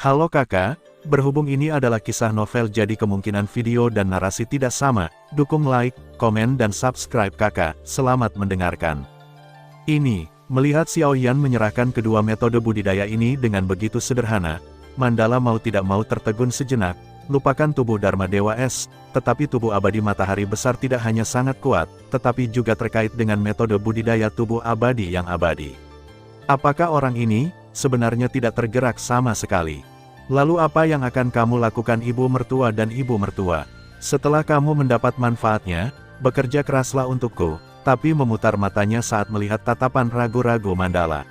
Halo kakak, berhubung ini adalah kisah novel jadi kemungkinan video dan narasi tidak sama, dukung like, komen dan subscribe kakak, selamat mendengarkan. Ini, melihat Xiao Yan menyerahkan kedua metode budidaya ini dengan begitu sederhana, Mandala mau tidak mau tertegun sejenak, lupakan tubuh Dharma Dewa Es, tetapi tubuh abadi matahari besar tidak hanya sangat kuat, tetapi juga terkait dengan metode budidaya tubuh abadi yang abadi. Apakah orang ini, sebenarnya tidak tergerak sama sekali? Lalu apa yang akan kamu lakukan ibu mertua dan ibu mertua? Setelah kamu mendapat manfaatnya, bekerja keraslah untukku, tapi memutar matanya saat melihat tatapan ragu-ragu Mandala.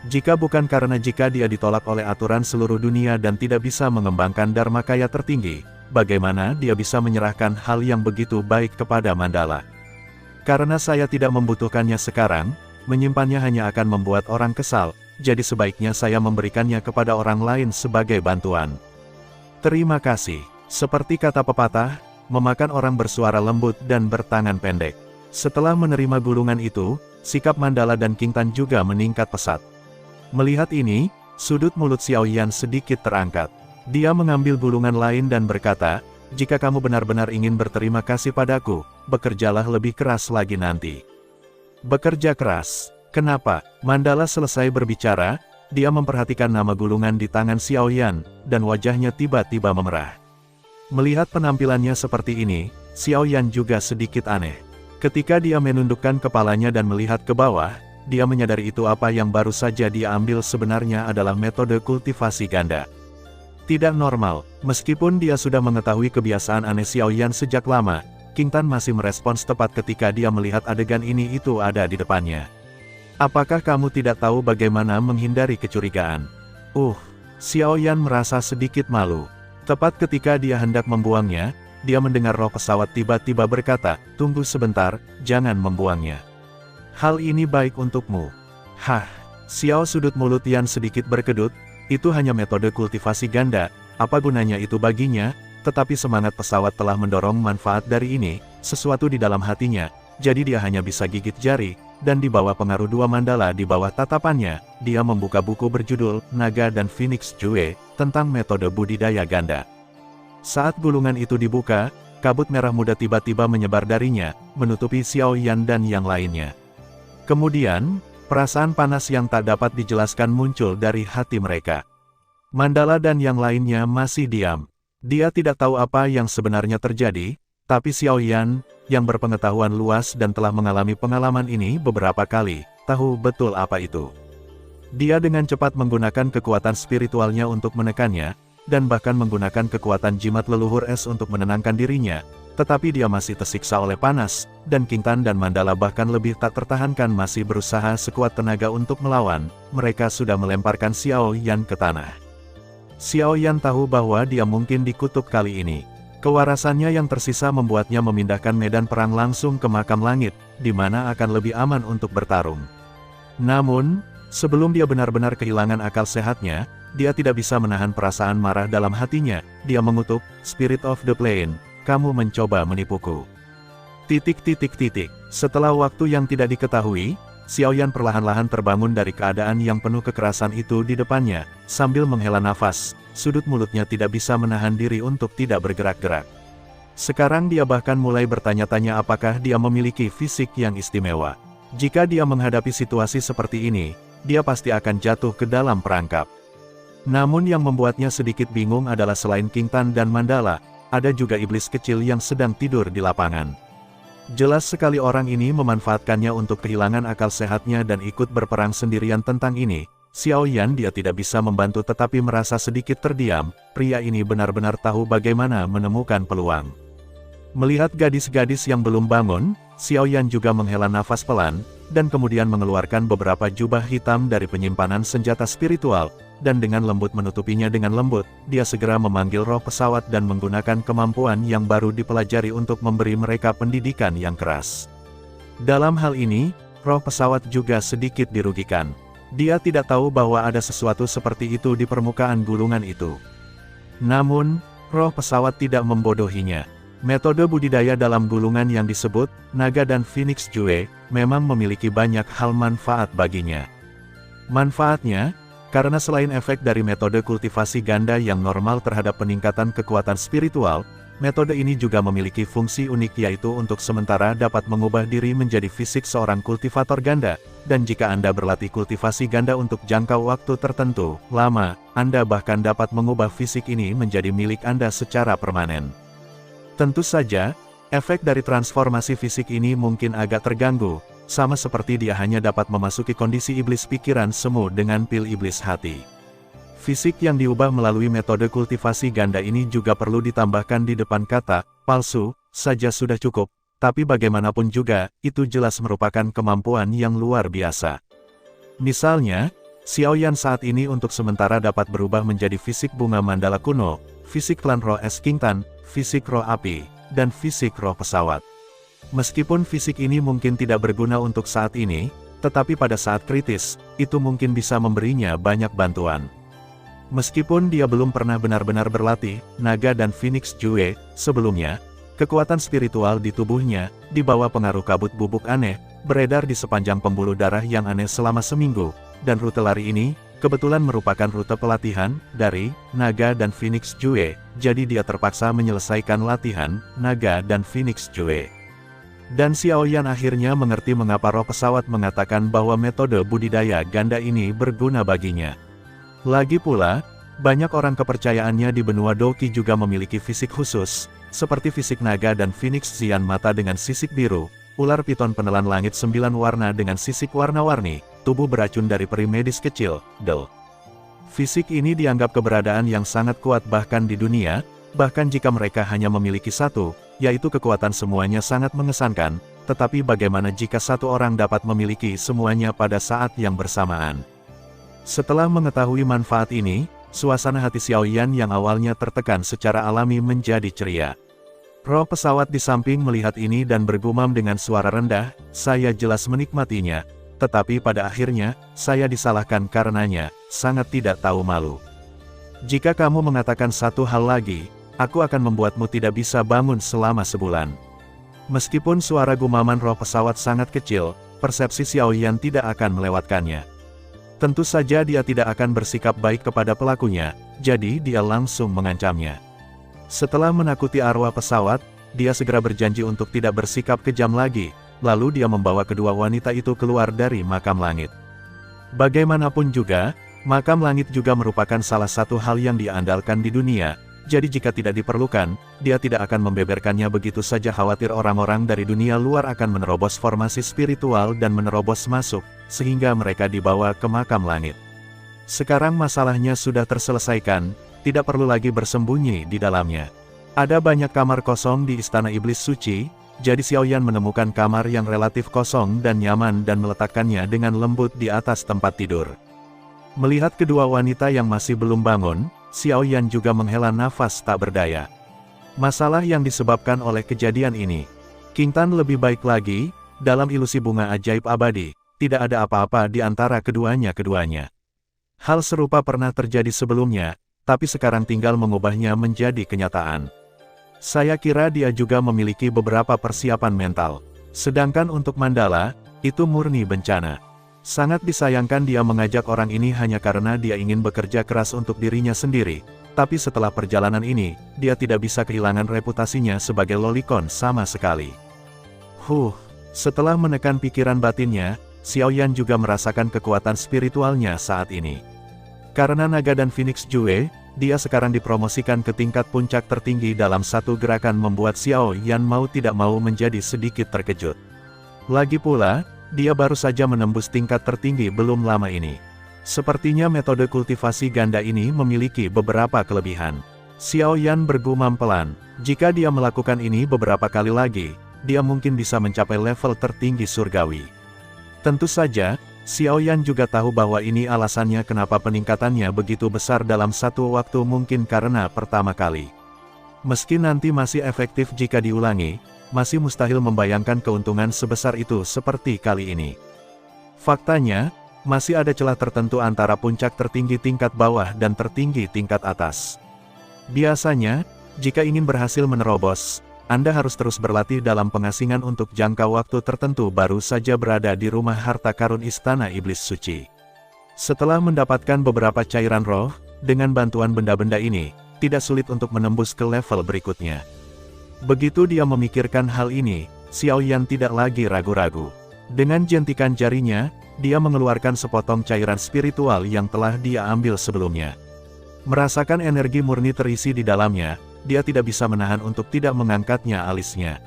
Jika bukan karena jika dia ditolak oleh aturan seluruh dunia dan tidak bisa mengembangkan Dharma Kaya tertinggi, bagaimana dia bisa menyerahkan hal yang begitu baik kepada Mandala? Karena saya tidak membutuhkannya sekarang, menyimpannya hanya akan membuat orang kesal, jadi sebaiknya saya memberikannya kepada orang lain sebagai bantuan. Terima kasih. Seperti kata pepatah, memakan orang bersuara lembut dan bertangan pendek. Setelah menerima gulungan itu, sikap Mandala dan King Tan juga meningkat pesat. Melihat ini, sudut mulut Xiao Yan sedikit terangkat. Dia mengambil gulungan lain dan berkata, jika kamu benar-benar ingin berterima kasih padaku, bekerjalah lebih keras lagi nanti. Bekerja keras. Kenapa? Mandala selesai berbicara, dia memperhatikan nama gulungan di tangan Xiao Yan, dan wajahnya tiba-tiba memerah. Melihat penampilannya seperti ini, Xiao Yan juga sedikit aneh. Ketika dia menundukkan kepalanya dan melihat ke bawah, dia menyadari itu apa yang baru saja dia ambil sebenarnya adalah metode kultivasi ganda. Tidak normal, meskipun dia sudah mengetahui kebiasaan aneh Xiao Yan sejak lama, King Tan masih merespons tepat ketika dia melihat adegan ini itu ada di depannya. Apakah kamu tidak tahu bagaimana menghindari kecurigaan? Xiao Yan merasa sedikit malu. Tepat ketika dia hendak membuangnya, dia mendengar roh pesawat tiba-tiba berkata, tunggu sebentar, jangan membuangnya. Hal ini baik untukmu. Xiao sudut mulut Yan sedikit berkedut, itu hanya metode kultivasi ganda, apa gunanya itu baginya? Tetapi semangat pesawat telah mendorong manfaat dari ini, sesuatu di dalam hatinya, jadi dia hanya bisa gigit jari, dan di bawah pengaruh dua mandala di bawah tatapannya, dia membuka buku berjudul, Naga dan Phoenix Jue, tentang metode budidaya ganda. Saat gulungan itu dibuka, kabut merah muda tiba-tiba menyebar darinya, menutupi Xiao Yan dan yang lainnya. Kemudian, perasaan panas yang tak dapat dijelaskan muncul dari hati mereka. Mandala dan yang lainnya masih diam. Dia tidak tahu apa yang sebenarnya terjadi, tapi Xiao Yan, yang berpengetahuan luas dan telah mengalami pengalaman ini beberapa kali, tahu betul apa itu. Dia dengan cepat menggunakan kekuatan spiritualnya untuk menekannya, dan bahkan menggunakan kekuatan jimat leluhur es untuk menenangkan dirinya, tetapi dia masih tersiksa oleh panas, dan King Tan dan Mandala bahkan lebih tak tertahankan masih berusaha sekuat tenaga untuk melawan, mereka sudah melemparkan Xiao Yan ke tanah. Xiao Yan tahu bahwa dia mungkin dikutuk kali ini. Kewarasannya yang tersisa membuatnya memindahkan medan perang langsung ke makam langit, di mana akan lebih aman untuk bertarung. Namun, sebelum dia benar-benar kehilangan akal sehatnya, dia tidak bisa menahan perasaan marah dalam hatinya. Dia mengutuk, Spirit of the Plain, kamu mencoba menipuku. Setelah waktu yang tidak diketahui, Xiao Yan perlahan-lahan terbangun dari keadaan yang penuh kekerasan itu di depannya, sambil menghela nafas, sudut mulutnya tidak bisa menahan diri untuk tidak bergerak-gerak. Sekarang dia bahkan mulai bertanya-tanya apakah dia memiliki fisik yang istimewa. Jika dia menghadapi situasi seperti ini, dia pasti akan jatuh ke dalam perangkap. Namun yang membuatnya sedikit bingung adalah selain King Tan dan Mandala, ada juga iblis kecil yang sedang tidur di lapangan. Jelas sekali orang ini memanfaatkannya untuk kehilangan akal sehatnya dan ikut berperang sendirian tentang ini. Xiao Yan dia tidak bisa membantu tetapi merasa sedikit terdiam, pria ini benar-benar tahu bagaimana menemukan peluang. Melihat gadis-gadis yang belum bangun, Xiao Yan juga menghela nafas pelan, dan kemudian mengeluarkan beberapa jubah hitam dari penyimpanan senjata spiritual, dan dengan lembut menutupinya dengan lembut, dia segera memanggil roh pesawat dan menggunakan kemampuan yang baru dipelajari untuk memberi mereka pendidikan yang keras. Dalam hal ini, roh pesawat juga sedikit dirugikan. Dia tidak tahu bahwa ada sesuatu seperti itu di permukaan gulungan itu. Namun, roh pesawat tidak membodohinya. Metode budidaya dalam gulungan yang disebut, Naga dan Phoenix Jue, memang memiliki banyak hal manfaat baginya. Manfaatnya, Karena selain efek dari metode kultivasi ganda yang normal terhadap peningkatan kekuatan spiritual, metode ini juga memiliki fungsi unik yaitu untuk sementara dapat mengubah diri menjadi fisik seorang kultivator ganda, dan jika Anda berlatih kultivasi ganda untuk jangka waktu tertentu, lama, Anda bahkan dapat mengubah fisik ini menjadi milik Anda secara permanen. Tentu saja, efek dari transformasi fisik ini mungkin agak terganggu, sama seperti dia hanya dapat memasuki kondisi iblis pikiran semu dengan pil iblis hati. Fisik yang diubah melalui metode kultivasi ganda ini juga perlu ditambahkan di depan kata palsu saja sudah cukup, tapi bagaimanapun juga, itu jelas merupakan kemampuan yang luar biasa. Misalnya, Xiaoyan saat ini untuk sementara dapat berubah menjadi fisik bunga mandala kuno, fisik klan roh es King Tan, fisik roh api, dan fisik roh pesawat. Meskipun fisik ini mungkin tidak berguna untuk saat ini, tetapi pada saat kritis, itu mungkin bisa memberinya banyak bantuan. Meskipun dia belum pernah benar-benar berlatih naga dan Phoenix Jue sebelumnya, kekuatan spiritual di tubuhnya, di bawah pengaruh kabut bubuk aneh, beredar di sepanjang pembuluh darah yang aneh selama seminggu, dan rute lari ini, kebetulan merupakan rute pelatihan dari naga dan Phoenix Jue, jadi dia terpaksa menyelesaikan latihan naga dan Phoenix Jue. Dan Xiaoyan akhirnya mengerti mengapa roh pesawat mengatakan bahwa metode budidaya ganda ini berguna baginya. Lagi pula, banyak orang kepercayaannya di benua Doqi juga memiliki fisik khusus, seperti fisik naga dan Phoenix Xian mata dengan sisik biru, ular piton penelan langit 9 warna dengan sisik warna-warni, tubuh beracun dari peri medis kecil, Del. Fisik ini dianggap keberadaan yang sangat kuat bahkan di dunia, bahkan jika mereka hanya memiliki satu, yaitu kekuatan semuanya sangat mengesankan, tetapi bagaimana jika satu orang dapat memiliki semuanya pada saat yang bersamaan? Setelah mengetahui manfaat ini, suasana hati Xiaoyan yang awalnya tertekan secara alami menjadi ceria. Roh pesawat di samping melihat ini dan bergumam dengan suara rendah, saya jelas menikmatinya, tetapi pada akhirnya, saya disalahkan karenanya, sangat tidak tahu malu. Jika kamu mengatakan satu hal lagi, aku akan membuatmu tidak bisa bangun selama sebulan. Meskipun suara gumaman roh pesawat sangat kecil, persepsi Xiaoyan tidak akan melewatkannya. Tentu saja dia tidak akan bersikap baik kepada pelakunya, jadi dia langsung mengancamnya. Setelah menakuti arwah pesawat, dia segera berjanji untuk tidak bersikap kejam lagi, lalu dia membawa kedua wanita itu keluar dari makam langit. Bagaimanapun juga, makam langit juga merupakan salah satu hal yang diandalkan di dunia, jadi jika tidak diperlukan, dia tidak akan membeberkannya begitu saja. Khawatir orang-orang dari dunia luar akan menerobos formasi spiritual dan menerobos masuk, sehingga mereka dibawa ke makam langit. Sekarang masalahnya sudah terselesaikan, tidak perlu lagi bersembunyi di dalamnya. Ada banyak kamar kosong di Istana Iblis Suci, jadi Xiaoyan menemukan kamar yang relatif kosong dan nyaman dan meletakkannya dengan lembut di atas tempat tidur. Melihat kedua wanita yang masih belum bangun, Xiaoyan juga menghela nafas tak berdaya. Masalah yang disebabkan oleh kejadian ini. King Tan lebih baik lagi, dalam ilusi bunga ajaib abadi, tidak ada apa-apa di antara keduanya. Hal serupa pernah terjadi sebelumnya, tapi sekarang tinggal mengubahnya menjadi kenyataan. Saya kira dia juga memiliki beberapa persiapan mental. Sedangkan untuk Mandala, itu murni bencana. Sangat disayangkan dia mengajak orang ini hanya karena dia ingin bekerja keras untuk dirinya sendiri, tapi setelah perjalanan ini, dia tidak bisa kehilangan reputasinya sebagai lolicon sama sekali. Setelah menekan pikiran batinnya, Xiaoyan juga merasakan kekuatan spiritualnya saat ini. Karena naga dan Phoenix Jue, dia sekarang dipromosikan ke tingkat puncak tertinggi dalam satu gerakan membuat Xiaoyan mau tidak mau menjadi sedikit terkejut. Lagi pula, dia baru saja menembus tingkat tertinggi belum lama ini. Sepertinya metode kultivasi ganda ini memiliki beberapa kelebihan. Xiaoyan bergumam pelan, jika dia melakukan ini beberapa kali lagi, dia mungkin bisa mencapai level tertinggi surgawi. Tentu saja, Xiaoyan juga tahu bahwa ini alasannya kenapa peningkatannya begitu besar dalam satu waktu, mungkin karena pertama kali. Meski nanti masih efektif jika diulangi, masih mustahil membayangkan keuntungan sebesar itu seperti kali ini. Faktanya, masih ada celah tertentu antara puncak tertinggi tingkat bawah dan tertinggi tingkat atas. Biasanya, jika ingin berhasil menerobos, Anda harus terus berlatih dalam pengasingan untuk jangka waktu tertentu baru saja berada di rumah harta karun Istana Iblis Suci. Setelah mendapatkan beberapa cairan roh, dengan bantuan benda-benda ini, tidak sulit untuk menembus ke level berikutnya. Begitu dia memikirkan hal ini, Xiao Yan tidak lagi ragu-ragu. Dengan jentikan jarinya, dia mengeluarkan sepotong cairan spiritual yang telah dia ambil sebelumnya. Merasakan energi murni terisi di dalamnya, dia tidak bisa menahan untuk tidak mengangkatnya alisnya.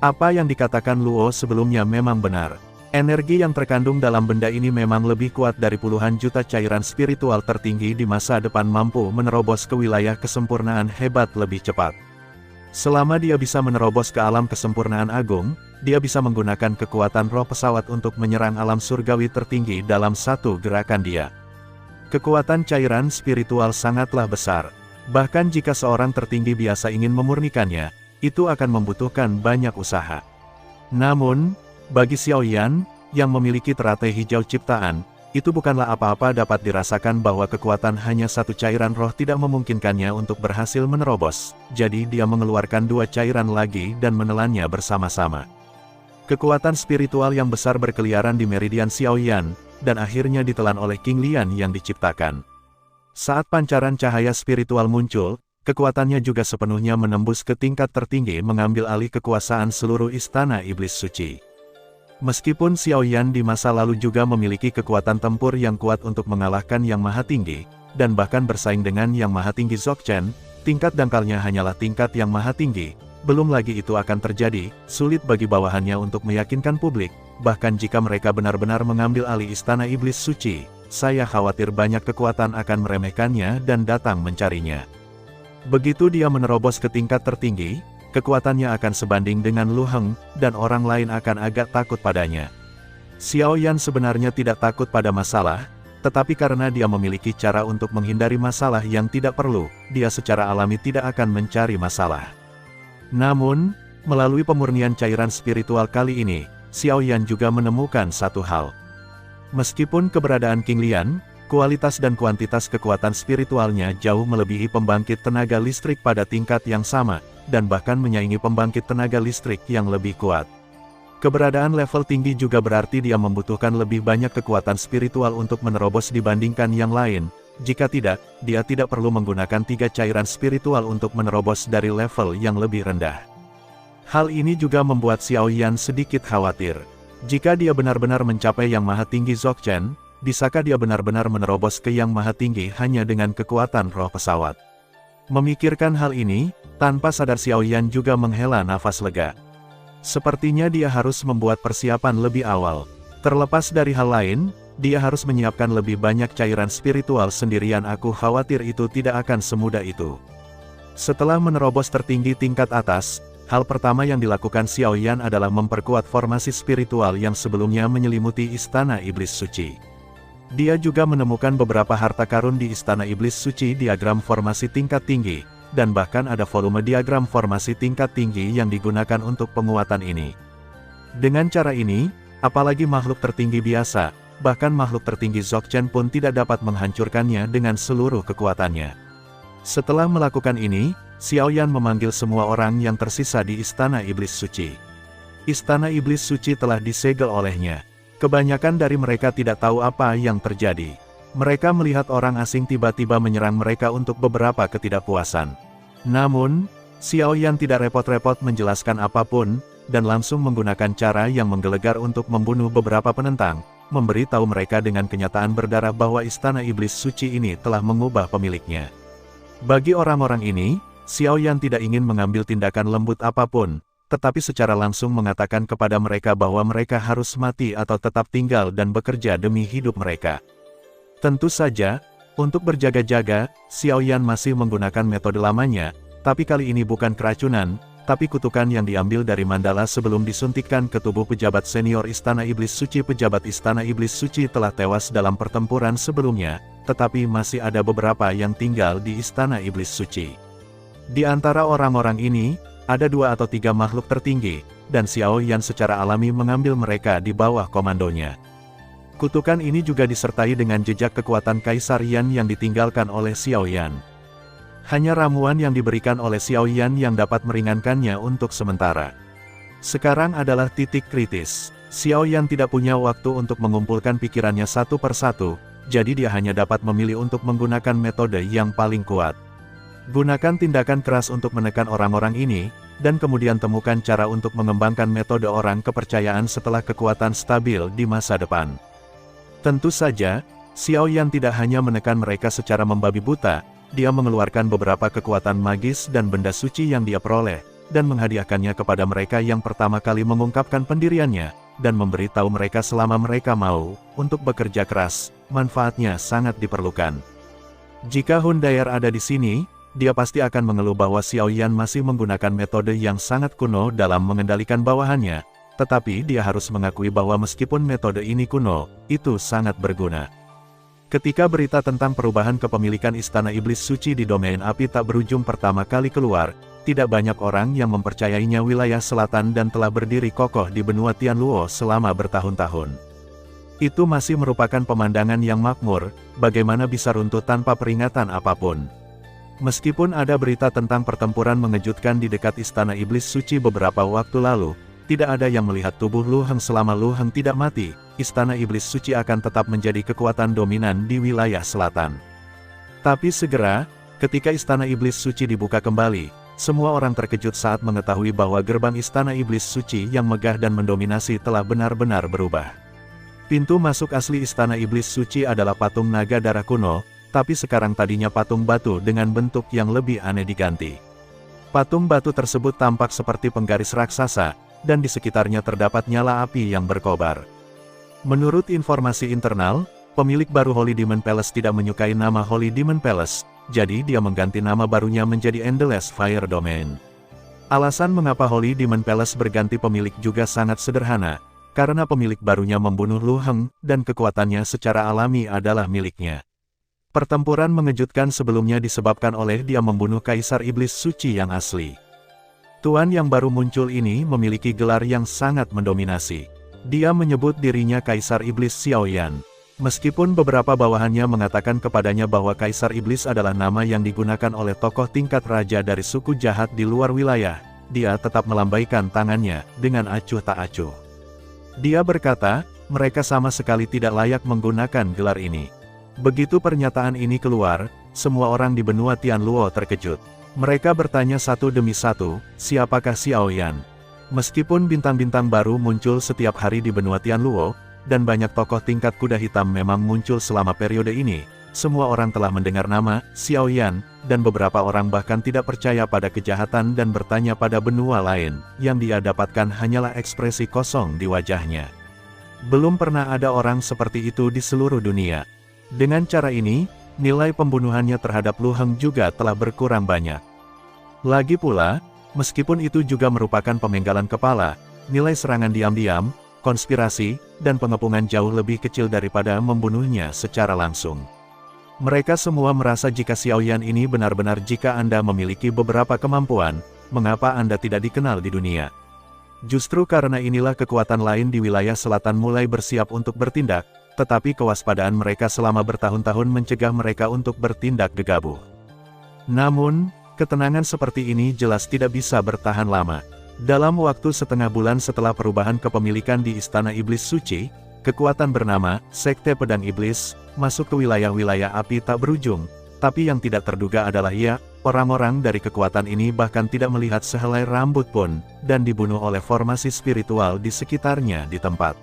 Apa yang dikatakan Luo sebelumnya memang benar. Energi yang terkandung dalam benda ini memang lebih kuat dari puluhan juta cairan spiritual tertinggi di masa depan mampu menerobos ke wilayah kesempurnaan hebat lebih cepat. Selama dia bisa menerobos ke alam kesempurnaan agung, dia bisa menggunakan kekuatan roh pesawat untuk menyerang alam surgawi tertinggi dalam satu gerakan dia. Kekuatan cairan spiritual sangatlah besar. Bahkan jika seorang tertinggi biasa ingin memurnikannya, itu akan membutuhkan banyak usaha. Namun, bagi Xiao Yan, yang memiliki teratai hijau ciptaan, itu bukanlah apa-apa dapat dirasakan bahwa kekuatan hanya satu cairan roh tidak memungkinkannya untuk berhasil menerobos, jadi dia mengeluarkan dua cairan lagi dan menelannya bersama-sama. Kekuatan spiritual yang besar berkeliaran di meridian Xiao Yan, dan akhirnya ditelan oleh King Lian yang diciptakan. Saat pancaran cahaya spiritual muncul, kekuatannya juga sepenuhnya menembus ke tingkat tertinggi mengambil alih kekuasaan seluruh istana iblis suci. Meskipun Xiao Yan di masa lalu juga memiliki kekuatan tempur yang kuat untuk mengalahkan Yang Maha Tinggi, dan bahkan bersaing dengan Yang Maha Tinggi Dzogchen, tingkat dangkalnya hanyalah tingkat Yang Maha Tinggi. Belum lagi itu akan terjadi, sulit bagi bawahannya untuk meyakinkan publik, bahkan jika mereka benar-benar mengambil alih istana iblis suci, saya khawatir banyak kekuatan akan meremehkannya dan datang mencarinya. Begitu dia menerobos ke tingkat tertinggi, kekuatannya akan sebanding dengan Lu Heng, dan orang lain akan agak takut padanya. Xiao Yan sebenarnya tidak takut pada masalah, tetapi karena dia memiliki cara untuk menghindari masalah yang tidak perlu, dia secara alami tidak akan mencari masalah. Namun, melalui pemurnian cairan spiritual kali ini, Xiao Yan juga menemukan satu hal. Meskipun keberadaan King Lian, kualitas dan kuantitas kekuatan spiritualnya jauh melebihi pembangkit tenaga listrik pada tingkat yang sama, dan bahkan menyaingi pembangkit tenaga listrik yang lebih kuat. Keberadaan level tinggi juga berarti dia membutuhkan lebih banyak kekuatan spiritual untuk menerobos dibandingkan yang lain. Jika tidak, dia tidak perlu menggunakan 3 cairan spiritual untuk menerobos dari level yang lebih rendah. Hal ini juga membuat Xiao Yan sedikit khawatir. Jika dia benar-benar mencapai Yang Maha Tinggi Dzogchen, bisakah dia benar-benar menerobos ke Yang Maha Tinggi hanya dengan kekuatan roh pesawat? Memikirkan hal ini, tanpa sadar Xiao Yan juga menghela nafas lega. Sepertinya dia harus membuat persiapan lebih awal. Terlepas dari hal lain, dia harus menyiapkan lebih banyak cairan spiritual sendirian. Aku khawatir itu tidak akan semudah itu. Setelah menerobos tertinggi tingkat atas, hal pertama yang dilakukan Xiao Yan adalah memperkuat formasi spiritual yang sebelumnya menyelimuti istana iblis suci. Dia juga menemukan beberapa harta karun di istana iblis suci, diagram formasi tingkat tinggi, dan bahkan ada volume diagram formasi tingkat tinggi yang digunakan untuk penguatan ini. Dengan cara ini, apalagi makhluk tertinggi biasa, bahkan makhluk tertinggi Dzogchen pun tidak dapat menghancurkannya dengan seluruh kekuatannya. Setelah melakukan ini, Xiao Yan memanggil semua orang yang tersisa di istana iblis suci. Istana iblis suci telah disegel olehnya. Kebanyakan dari mereka tidak tahu apa yang terjadi. Mereka melihat orang asing tiba-tiba menyerang mereka untuk beberapa ketidakpuasan. Namun, Xiao Yan tidak repot-repot menjelaskan apapun, dan langsung menggunakan cara yang menggelegar untuk membunuh beberapa penentang, memberi tahu mereka dengan kenyataan berdarah bahwa istana iblis suci ini telah mengubah pemiliknya. Bagi orang-orang ini, Xiao Yan tidak ingin mengambil tindakan lembut apapun, tetapi secara langsung mengatakan kepada mereka bahwa mereka harus mati atau tetap tinggal dan bekerja demi hidup mereka. Tentu saja, untuk berjaga-jaga, Xiao Yan masih menggunakan metode lamanya, tapi kali ini bukan keracunan, tapi kutukan yang diambil dari mandala sebelum disuntikkan ke tubuh pejabat senior Istana Iblis Suci. Pejabat Istana Iblis Suci telah tewas dalam pertempuran sebelumnya, tetapi masih ada beberapa yang tinggal di Istana Iblis Suci. Di antara orang-orang ini, ada 2 atau 3 makhluk tertinggi, dan Xiao Yan secara alami mengambil mereka di bawah komandonya. Kutukan ini juga disertai dengan jejak kekuatan Kaisar Yan yang ditinggalkan oleh Xiao Yan. Hanya ramuan yang diberikan oleh Xiao Yan yang dapat meringankannya untuk sementara. Sekarang adalah titik kritis. Xiao Yan tidak punya waktu untuk mengumpulkan pikirannya satu persatu, jadi dia hanya dapat memilih untuk menggunakan metode yang paling kuat. Gunakan tindakan keras untuk menekan orang-orang ini, dan kemudian temukan cara untuk mengembangkan metode orang kepercayaan setelah kekuatan stabil di masa depan. Tentu saja, Xiao Yan tidak hanya menekan mereka secara membabi buta, dia mengeluarkan beberapa kekuatan magis dan benda suci yang dia peroleh, dan menghadiahkannya kepada mereka yang pertama kali mengungkapkan pendiriannya, dan memberitahu mereka selama mereka mau, untuk bekerja keras, manfaatnya sangat diperlukan. Jika Hun Dyer ada di sini, dia pasti akan mengeluh bahwa Xiao Yan masih menggunakan metode yang sangat kuno dalam mengendalikan bawahannya, tetapi dia harus mengakui bahwa meskipun metode ini kuno, itu sangat berguna. Ketika berita tentang perubahan kepemilikan Istana Iblis Suci di domain api tak berujung pertama kali keluar, tidak banyak orang yang mempercayainya wilayah selatan dan telah berdiri kokoh di benua Tianluo selama bertahun-tahun. Itu masih merupakan pemandangan yang makmur, bagaimana bisa runtuh tanpa peringatan apapun. Meskipun ada berita tentang pertempuran mengejutkan di dekat Istana Iblis Suci beberapa waktu lalu, tidak ada yang melihat tubuh Lu Heng selama Lu Heng tidak mati, Istana Iblis Suci akan tetap menjadi kekuatan dominan di wilayah selatan. Tapi segera, ketika Istana Iblis Suci dibuka kembali, semua orang terkejut saat mengetahui bahwa gerbang Istana Iblis Suci yang megah dan mendominasi telah benar-benar berubah. Pintu masuk asli Istana Iblis Suci adalah patung naga darah kuno, tapi sekarang tadinya patung batu dengan bentuk yang lebih aneh diganti. Patung batu tersebut tampak seperti penggaris raksasa, dan di sekitarnya terdapat nyala api yang berkobar. Menurut informasi internal, pemilik baru Holy Demon Palace tidak menyukai nama Holy Demon Palace, jadi dia mengganti nama barunya menjadi Endless Fire Domain. Alasan mengapa Holy Demon Palace berganti pemilik juga sangat sederhana, karena pemilik barunya membunuh Lu Heng, dan kekuatannya secara alami adalah miliknya. Pertempuran mengejutkan sebelumnya disebabkan oleh dia membunuh Kaisar Iblis Suci yang asli. Tuan yang baru muncul ini memiliki gelar yang sangat mendominasi. Dia menyebut dirinya Kaisar Iblis Xiao Yan. Meskipun beberapa bawahannya mengatakan kepadanya bahwa Kaisar Iblis adalah nama yang digunakan oleh tokoh tingkat raja dari suku jahat di luar wilayah, dia tetap melambaikan tangannya, dengan acuh tak acuh. Dia berkata, mereka sama sekali tidak layak menggunakan gelar ini. Begitu pernyataan ini keluar, semua orang di benua Tianluo terkejut. Mereka bertanya satu demi satu, siapakah Xiao Yan? Meskipun bintang-bintang baru muncul setiap hari di benua Tianluo, dan banyak tokoh tingkat kuda hitam memang muncul selama periode ini, semua orang telah mendengar nama Xiao Yan, dan beberapa orang bahkan tidak percaya pada kejahatan dan bertanya pada benua lain, yang dia dapatkan hanyalah ekspresi kosong di wajahnya. Belum pernah ada orang seperti itu di seluruh dunia. Dengan cara ini, nilai pembunuhannya terhadap Lu Heng juga telah berkurang banyak. Lagi pula, meskipun itu juga merupakan pemenggalan kepala, nilai serangan diam-diam, konspirasi, dan pengepungan jauh lebih kecil daripada membunuhnya secara langsung. Mereka semua merasa jika Xiao Yan ini benar-benar jika Anda memiliki beberapa kemampuan, mengapa Anda tidak dikenal di dunia? Justru karena inilah kekuatan lain di wilayah selatan mulai bersiap untuk bertindak, tetapi kewaspadaan mereka selama bertahun-tahun mencegah mereka untuk bertindak gegabah. Namun, ketenangan seperti ini jelas tidak bisa bertahan lama. Dalam waktu setengah bulan setelah perubahan kepemilikan di Istana Iblis Suci, kekuatan bernama Sekte Pedang Iblis masuk ke wilayah-wilayah api tak berujung, tapi yang tidak terduga adalah orang-orang dari kekuatan ini bahkan tidak melihat sehelai rambut pun, dan dibunuh oleh formasi spiritual di sekitarnya di tempat.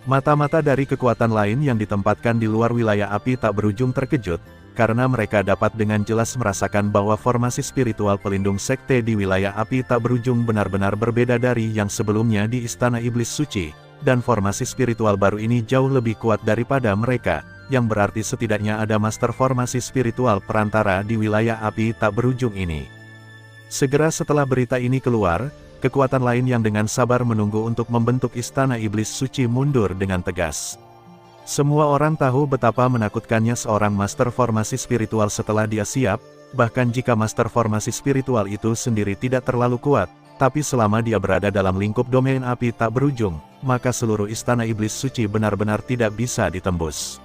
Mata-mata dari kekuatan lain yang ditempatkan di luar wilayah api tak berujung terkejut, karena mereka dapat dengan jelas merasakan bahwa formasi spiritual pelindung sekte di wilayah api tak berujung benar-benar berbeda dari yang sebelumnya di Istana Iblis Suci, dan formasi spiritual baru ini jauh lebih kuat daripada mereka, yang berarti setidaknya ada master formasi spiritual perantara di wilayah api tak berujung ini. Segera setelah berita ini keluar, kekuatan lain yang dengan sabar menunggu untuk membentuk Istana Iblis Suci mundur dengan tegas. Semua orang tahu betapa menakutkannya seorang master formasi spiritual setelah dia siap, bahkan jika master formasi spiritual itu sendiri tidak terlalu kuat, tapi selama dia berada dalam lingkup domain api tak berujung, maka seluruh Istana Iblis Suci benar-benar tidak bisa ditembus.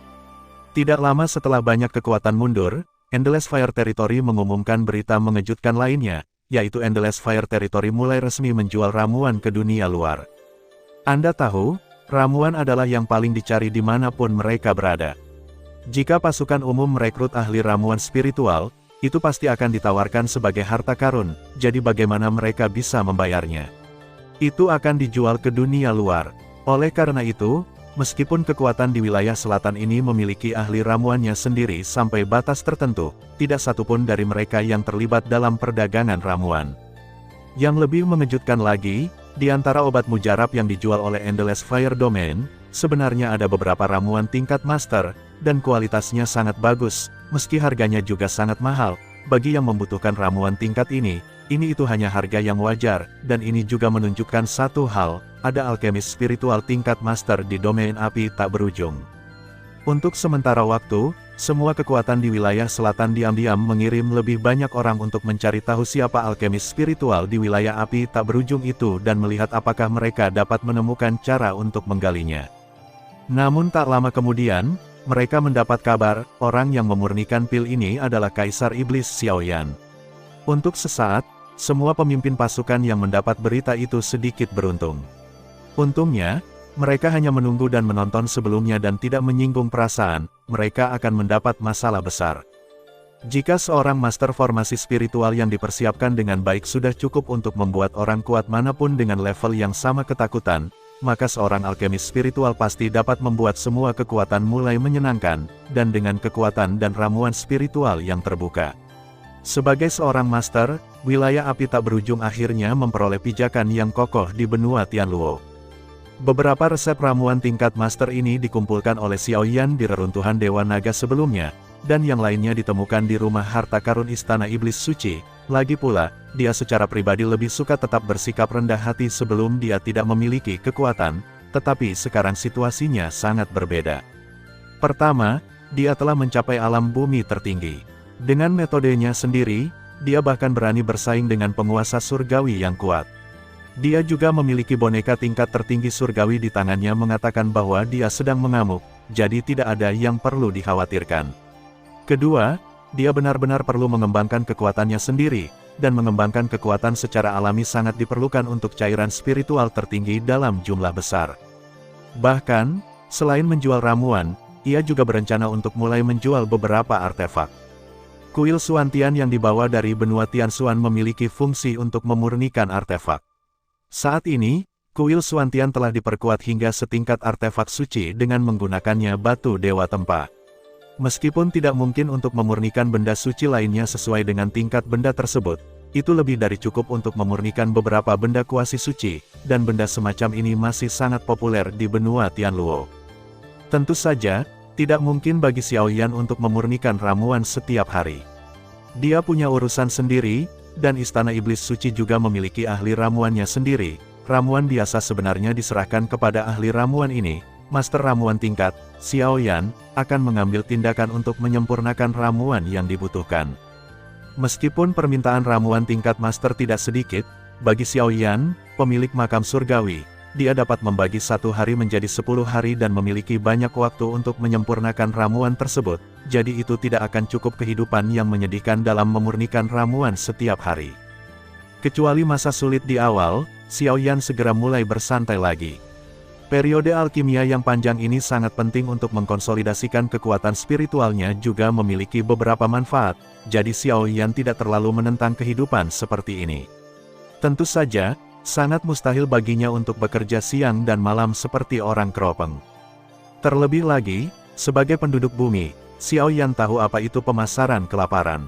Tidak lama setelah banyak kekuatan mundur, Endless Fire Territory mengumumkan berita mengejutkan lainnya, yaitu Endless Fire Territory mulai resmi menjual ramuan ke dunia luar. Anda tahu, ramuan adalah yang paling dicari dimanapun mereka berada. Jika pasukan umum merekrut ahli ramuan spiritual, itu pasti akan ditawarkan sebagai harta karun, jadi bagaimana mereka bisa membayarnya? Itu akan dijual ke dunia luar. Oleh karena itu, meskipun kekuatan di wilayah selatan ini memiliki ahli ramuannya sendiri sampai batas tertentu, tidak satupun dari mereka yang terlibat dalam perdagangan ramuan. Yang lebih mengejutkan lagi, di antara obat mujarab yang dijual oleh Endless Fire Domain, sebenarnya ada beberapa ramuan tingkat master, dan kualitasnya sangat bagus, meski harganya juga sangat mahal. Bagi yang membutuhkan ramuan tingkat ini itu hanya harga yang wajar, dan ini juga menunjukkan satu hal, ada alkemis spiritual tingkat master di domain api tak berujung. Untuk sementara waktu, semua kekuatan di wilayah selatan diam-diam mengirim lebih banyak orang untuk mencari tahu siapa alkemis spiritual di wilayah api tak berujung itu dan melihat apakah mereka dapat menemukan cara untuk menggalinya. Namun tak lama kemudian, mereka mendapat kabar, orang yang memurnikan pil ini adalah Kaisar Iblis Xiaoyan. Untuk sesaat, semua pemimpin pasukan yang mendapat berita itu sedikit beruntung. Untungnya, mereka hanya menunggu dan menonton sebelumnya dan tidak menyinggung perasaan, mereka akan mendapat masalah besar. Jika seorang master formasi spiritual yang dipersiapkan dengan baik sudah cukup untuk membuat orang kuat manapun dengan level yang sama ketakutan, maka seorang alkemis spiritual pasti dapat membuat semua kekuatan mulai menyenangkan, dan dengan kekuatan dan ramuan spiritual yang terbuka. Sebagai seorang master, wilayah api tak berujung akhirnya memperoleh pijakan yang kokoh di benua Tianluo. Beberapa resep ramuan tingkat master ini dikumpulkan oleh Xiaoyan di reruntuhan Dewa Naga sebelumnya, dan yang lainnya ditemukan di rumah harta karun Istana Iblis Suci. Lagi pula, dia secara pribadi lebih suka tetap bersikap rendah hati sebelum dia tidak memiliki kekuatan, tetapi sekarang situasinya sangat berbeda. Pertama, dia telah mencapai alam bumi tertinggi. Dengan metodenya sendiri, dia bahkan berani bersaing dengan penguasa surgawi yang kuat. Dia juga memiliki boneka tingkat tertinggi surgawi di tangannya mengatakan bahwa dia sedang mengamuk, jadi tidak ada yang perlu dikhawatirkan. Kedua, dia benar-benar perlu mengembangkan kekuatannya sendiri, dan mengembangkan kekuatan secara alami sangat diperlukan untuk cairan spiritual tertinggi dalam jumlah besar. Bahkan, selain menjual ramuan, ia juga berencana untuk mulai menjual beberapa artefak. Kuil Xuantian yang dibawa dari benua Tianxuan memiliki fungsi untuk memurnikan artefak. Saat ini, kuil Xuantian telah diperkuat hingga setingkat artefak suci dengan menggunakannya batu dewa tempa. Meskipun tidak mungkin untuk memurnikan benda suci lainnya sesuai dengan tingkat benda tersebut, itu lebih dari cukup untuk memurnikan beberapa benda kuasi suci, dan benda semacam ini masih sangat populer di benua Tianluo. Tentu saja, tidak mungkin bagi Xiaoyan untuk memurnikan ramuan setiap hari. Dia punya urusan sendiri, dan Istana Iblis Suci juga memiliki ahli ramuannya sendiri. Ramuan biasa sebenarnya diserahkan kepada ahli ramuan ini. Master ramuan tingkat, Xiaoyan, akan mengambil tindakan untuk menyempurnakan ramuan yang dibutuhkan. Meskipun permintaan ramuan tingkat master tidak sedikit, bagi Xiaoyan, pemilik makam surgawi, dia dapat membagi satu hari menjadi 10 hari dan memiliki banyak waktu untuk menyempurnakan ramuan tersebut, jadi itu tidak akan cukup kehidupan yang menyedihkan dalam memurnikan ramuan setiap hari. Kecuali masa sulit di awal, Xiaoyan segera mulai bersantai lagi. Periode alkimia yang panjang ini sangat penting untuk mengkonsolidasikan kekuatan spiritualnya juga memiliki beberapa manfaat, jadi Xiaoyan tidak terlalu menentang kehidupan seperti ini. Tentu saja, sangat mustahil baginya untuk bekerja siang dan malam seperti orang keropeng. Terlebih lagi, sebagai penduduk bumi, Xiaoyan tahu apa itu pemasaran kelaparan.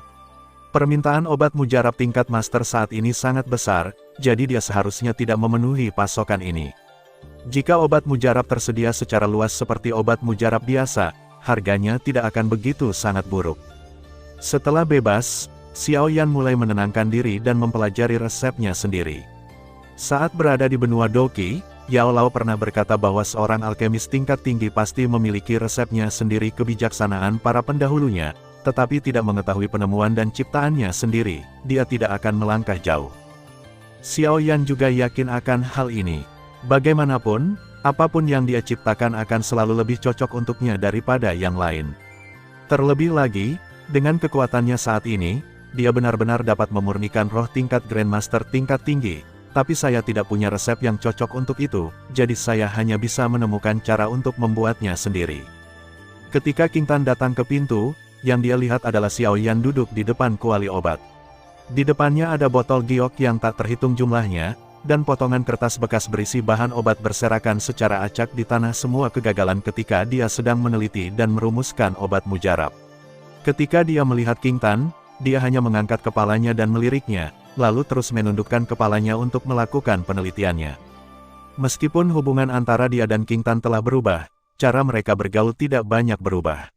Permintaan obat mujarab tingkat master saat ini sangat besar, jadi dia seharusnya tidak memenuhi pasokan ini. Jika obat mujarab tersedia secara luas seperti obat mujarab biasa, harganya tidak akan begitu sangat buruk. Setelah bebas, Xiaoyan mulai menenangkan diri dan mempelajari resepnya sendiri. Saat berada di benua Doqi, Yao Lao pernah berkata bahwa seorang alkemis tingkat tinggi pasti memiliki resepnya sendiri. Kebijaksanaan para pendahulunya, tetapi tidak mengetahui penemuan dan ciptaannya sendiri, dia tidak akan melangkah jauh. Xiaoyan juga yakin akan hal ini. Bagaimanapun, apapun yang dia ciptakan akan selalu lebih cocok untuknya daripada yang lain. Terlebih lagi, dengan kekuatannya saat ini, dia benar-benar dapat memurnikan roh tingkat Grandmaster tingkat tinggi, tapi saya tidak punya resep yang cocok untuk itu, jadi saya hanya bisa menemukan cara untuk membuatnya sendiri. Ketika King Tan datang ke pintu, yang dia lihat adalah Xiao Yan duduk di depan kuali obat. Di depannya ada botol giok yang tak terhitung jumlahnya, dan potongan kertas bekas berisi bahan obat berserakan secara acak di tanah, semua kegagalan ketika dia sedang meneliti dan merumuskan obat mujarab. Ketika dia melihat King Tan, dia hanya mengangkat kepalanya dan meliriknya, lalu terus menundukkan kepalanya untuk melakukan penelitiannya. Meskipun hubungan antara dia dan King Tan telah berubah, cara mereka bergaul tidak banyak berubah.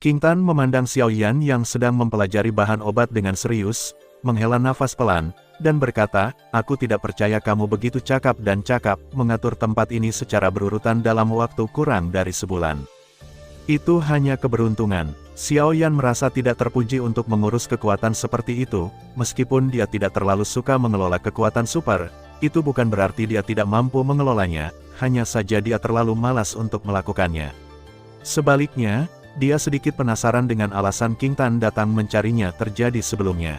King Tan memandang Xiao Yan yang sedang mempelajari bahan obat dengan serius, menghela nafas pelan, dan berkata, "Aku tidak percaya kamu begitu cakap dan cakap mengatur tempat ini secara berurutan dalam waktu kurang dari sebulan." Itu hanya keberuntungan. Xiao Yan merasa tidak terpuji untuk mengurus kekuatan seperti itu, meskipun dia tidak terlalu suka mengelola kekuatan super, itu bukan berarti dia tidak mampu mengelolanya, hanya saja dia terlalu malas untuk melakukannya. Sebaliknya, dia sedikit penasaran dengan alasan King Tan datang mencarinya terjadi sebelumnya.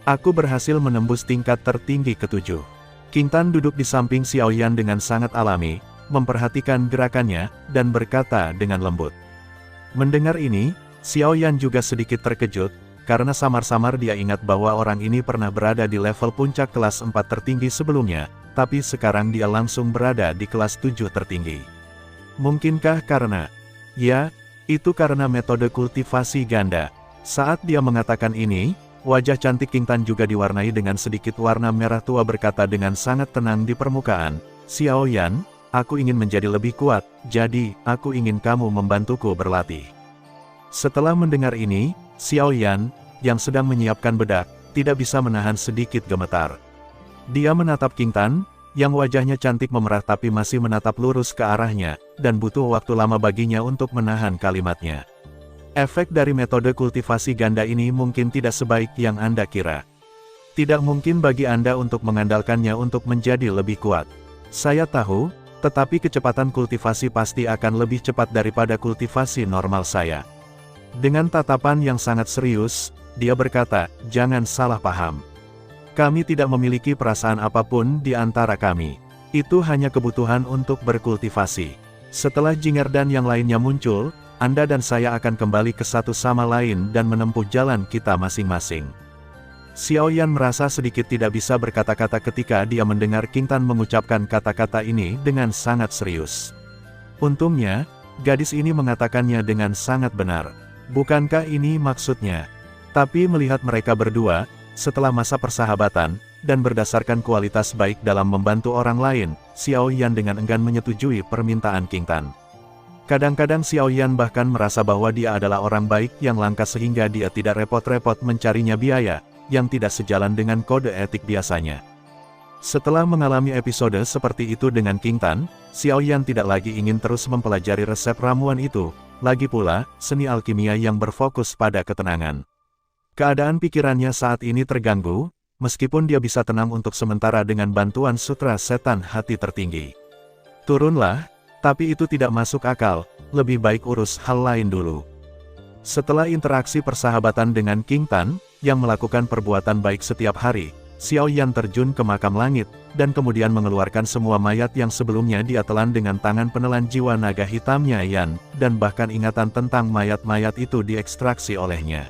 "Aku berhasil menembus tingkat tertinggi ke-7. King Tan duduk di samping Xiao Yan dengan sangat alami, memperhatikan gerakannya, dan berkata dengan lembut. Mendengar ini, Xiao Yan juga sedikit terkejut, karena samar-samar dia ingat bahwa orang ini pernah berada di level puncak kelas 4 tertinggi sebelumnya, tapi sekarang dia langsung berada di kelas 7 tertinggi. Mungkinkah karena? Ya, itu karena metode kultivasi ganda. Saat dia mengatakan ini, wajah cantik King Tan juga diwarnai dengan sedikit warna merah tua, berkata dengan sangat tenang di permukaan, "Xiao Yan, aku ingin menjadi lebih kuat, jadi aku ingin kamu membantuku berlatih." Setelah mendengar ini, Xiao Yan, yang sedang menyiapkan bedak, tidak bisa menahan sedikit gemetar. Dia menatap King Tan, yang wajahnya cantik memerah tapi masih menatap lurus ke arahnya, dan butuh waktu lama baginya untuk menahan kalimatnya. Efek dari metode kultivasi ganda ini mungkin tidak sebaik yang Anda kira. Tidak mungkin bagi Anda untuk mengandalkannya untuk menjadi lebih kuat. Saya tahu, tetapi kecepatan kultivasi pasti akan lebih cepat daripada kultivasi normal saya. Dengan tatapan yang sangat serius, dia berkata, "Jangan salah paham. Kami tidak memiliki perasaan apapun di antara kami. Itu hanya kebutuhan untuk berkultivasi. Setelah Jinger dan yang lainnya muncul, Anda dan saya akan kembali ke satu sama lain dan menempuh jalan kita masing-masing." Xiao Yan merasa sedikit tidak bisa berkata-kata ketika dia mendengar King Tan mengucapkan kata-kata ini dengan sangat serius. Untungnya, gadis ini mengatakannya dengan sangat benar. Bukankah ini maksudnya? Tapi melihat mereka berdua, setelah masa persahabatan, dan berdasarkan kualitas baik dalam membantu orang lain, Xiao Yan dengan enggan menyetujui permintaan King Tan. Kadang-kadang Xiao Yan bahkan merasa bahwa dia adalah orang baik yang langka sehingga dia tidak repot-repot mencarinya biaya, yang tidak sejalan dengan kode etik biasanya. Setelah mengalami episode seperti itu dengan King Tan, Xiao Yan tidak lagi ingin terus mempelajari resep ramuan itu, lagi pula, seni alkimia yang berfokus pada ketenangan. Keadaan pikirannya saat ini terganggu, meskipun dia bisa tenang untuk sementara dengan bantuan sutra setan hati tertinggi. Turunlah, tapi itu tidak masuk akal, lebih baik urus hal lain dulu. Setelah interaksi persahabatan dengan King Tan, yang melakukan perbuatan baik setiap hari, Xiao Yan terjun ke makam langit, dan kemudian mengeluarkan semua mayat yang sebelumnya dia telan dengan tangan penelan jiwa naga hitamnya Yan, dan bahkan ingatan tentang mayat-mayat itu diekstraksi olehnya.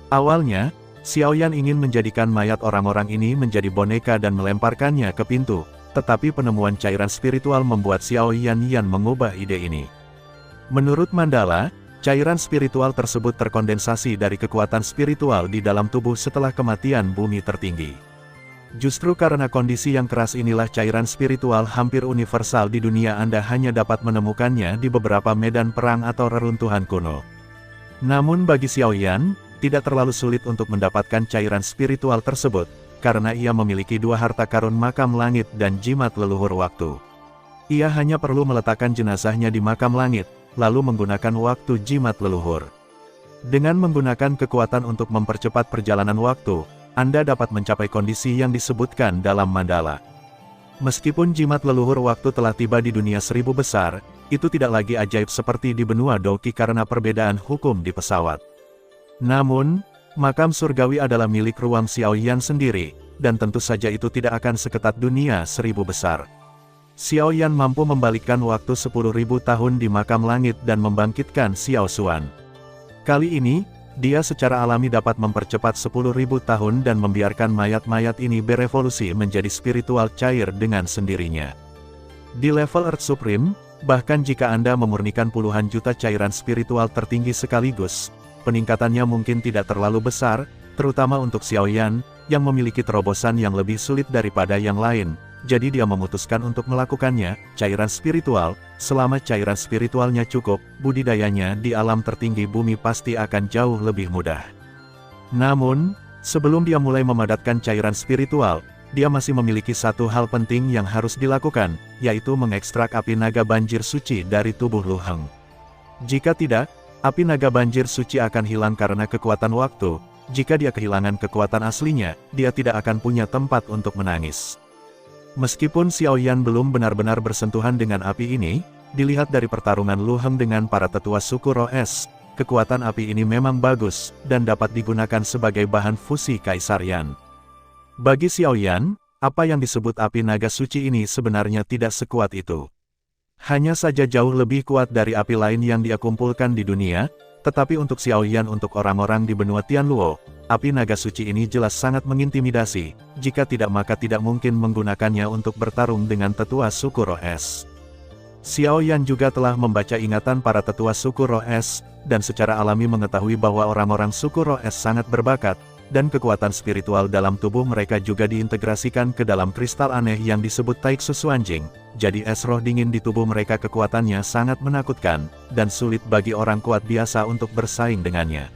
Awalnya, Xiao Yan ingin menjadikan mayat orang-orang ini menjadi boneka dan melemparkannya ke pintu, tetapi penemuan cairan spiritual membuat Xiao Yan mengubah ide ini. Menurut Mandala, cairan spiritual tersebut terkondensasi dari kekuatan spiritual di dalam tubuh setelah kematian bumi tertinggi. Justru karena kondisi yang keras inilah cairan spiritual hampir universal di dunia. Anda hanya dapat menemukannya di beberapa medan perang atau reruntuhan kuno. Namun bagi Xiao Yan, tidak terlalu sulit untuk mendapatkan cairan spiritual tersebut, karena ia memiliki 2 harta karun makam langit dan jimat leluhur waktu. Ia hanya perlu meletakkan jenazahnya di makam langit, lalu menggunakan waktu jimat leluhur. Dengan menggunakan kekuatan untuk mempercepat perjalanan waktu, Anda dapat mencapai kondisi yang disebutkan dalam Mandala. Meskipun jimat leluhur waktu telah tiba di dunia 1000 besar, itu tidak lagi ajaib seperti di benua Doki karena perbedaan hukum di pesawat. Namun, makam surgawi adalah milik ruang Xiao Yan sendiri, dan tentu saja itu tidak akan seketat dunia 1000 besar. Xiao Yan mampu membalikkan waktu 10.000 tahun di makam langit dan membangkitkan Xiao Xuan. Kali ini, dia secara alami dapat mempercepat 10.000 tahun dan membiarkan mayat-mayat ini berevolusi menjadi spiritual cair dengan sendirinya. Di level Earth Supreme, bahkan jika Anda memurnikan puluhan juta cairan spiritual tertinggi sekaligus, peningkatannya mungkin tidak terlalu besar, terutama untuk Xiao Yan, yang memiliki terobosan yang lebih sulit daripada yang lain. Jadi dia memutuskan untuk melakukannya, cairan spiritual, selama cairan spiritualnya cukup, budidayanya di alam tertinggi bumi pasti akan jauh lebih mudah. Namun, sebelum dia mulai memadatkan cairan spiritual, dia masih memiliki satu hal penting yang harus dilakukan, yaitu mengekstrak api naga banjir suci dari tubuh Lu Heng. Jika tidak, api naga banjir suci akan hilang karena kekuatan waktu. Jika dia kehilangan kekuatan aslinya, dia tidak akan punya tempat untuk menangis. Meskipun Xiao Yan belum benar-benar bersentuhan dengan api ini, dilihat dari pertarungan Lu Heng dengan para tetua suku Roh Es, kekuatan api ini memang bagus, dan dapat digunakan sebagai bahan fusi Kaisar Yan. Bagi Xiao Yan, apa yang disebut api naga suci ini sebenarnya tidak sekuat itu. Hanya saja jauh lebih kuat dari api lain yang dia kumpulkan di dunia, tetapi untuk Xiao Yan untuk orang-orang di benua Tianluo, api naga suci ini jelas sangat mengintimidasi, jika tidak maka tidak mungkin menggunakannya untuk bertarung dengan tetua suku Roh Es. Xiao Yan juga telah membaca ingatan para tetua suku Roh Es, dan secara alami mengetahui bahwa orang-orang suku Roh Es sangat berbakat, dan kekuatan spiritual dalam tubuh mereka juga diintegrasikan ke dalam kristal aneh yang disebut Taiksu Suanjing. Jadi es roh dingin di tubuh mereka kekuatannya sangat menakutkan, dan sulit bagi orang kuat biasa untuk bersaing dengannya.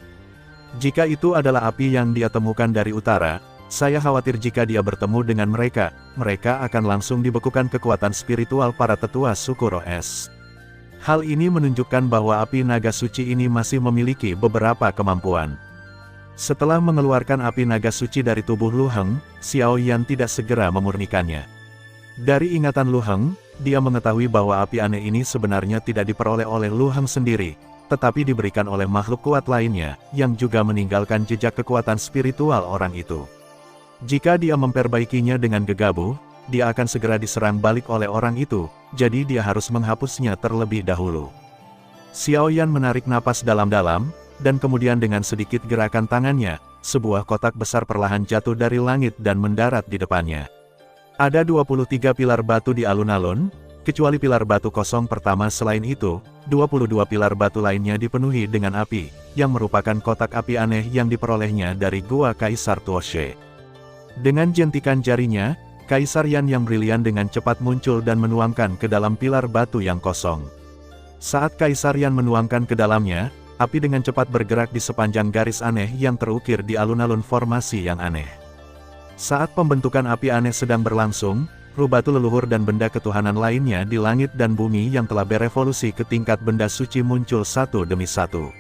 Jika itu adalah api yang dia temukan dari utara, saya khawatir jika dia bertemu dengan mereka, mereka akan langsung dibekukan kekuatan spiritual para tetua suku Roh Es. Hal ini menunjukkan bahwa api naga suci ini masih memiliki beberapa kemampuan. Setelah mengeluarkan api naga suci dari tubuh Lu Heng, Xiao Yan tidak segera memurnikannya. Dari ingatan Lu Heng, dia mengetahui bahwa api aneh ini sebenarnya tidak diperoleh oleh Lu Heng sendiri, tetapi diberikan oleh makhluk kuat lainnya, yang juga meninggalkan jejak kekuatan spiritual orang itu. Jika dia memperbaikinya dengan gegabah, dia akan segera diserang balik oleh orang itu, jadi dia harus menghapusnya terlebih dahulu. Xiao Yan menarik napas dalam-dalam, dan kemudian dengan sedikit gerakan tangannya, sebuah kotak besar perlahan jatuh dari langit dan mendarat di depannya. Ada 23 pilar batu di alun-alun, kecuali pilar batu kosong pertama. Selain itu, 22 pilar batu lainnya dipenuhi dengan api, yang merupakan kotak api aneh yang diperolehnya dari Gua Kaisar Tuoshe. Dengan jentikan jarinya, Kaisar Yan yang brilian dengan cepat muncul dan menuangkan ke dalam pilar batu yang kosong. Saat Kaisar Yan menuangkan ke dalamnya, api dengan cepat bergerak di sepanjang garis aneh yang terukir di alun-alun formasi yang aneh. Saat pembentukan api aneh sedang berlangsung, ruh batu leluhur dan benda ketuhanan lainnya di langit dan bumi yang telah berevolusi ke tingkat benda suci muncul satu demi satu.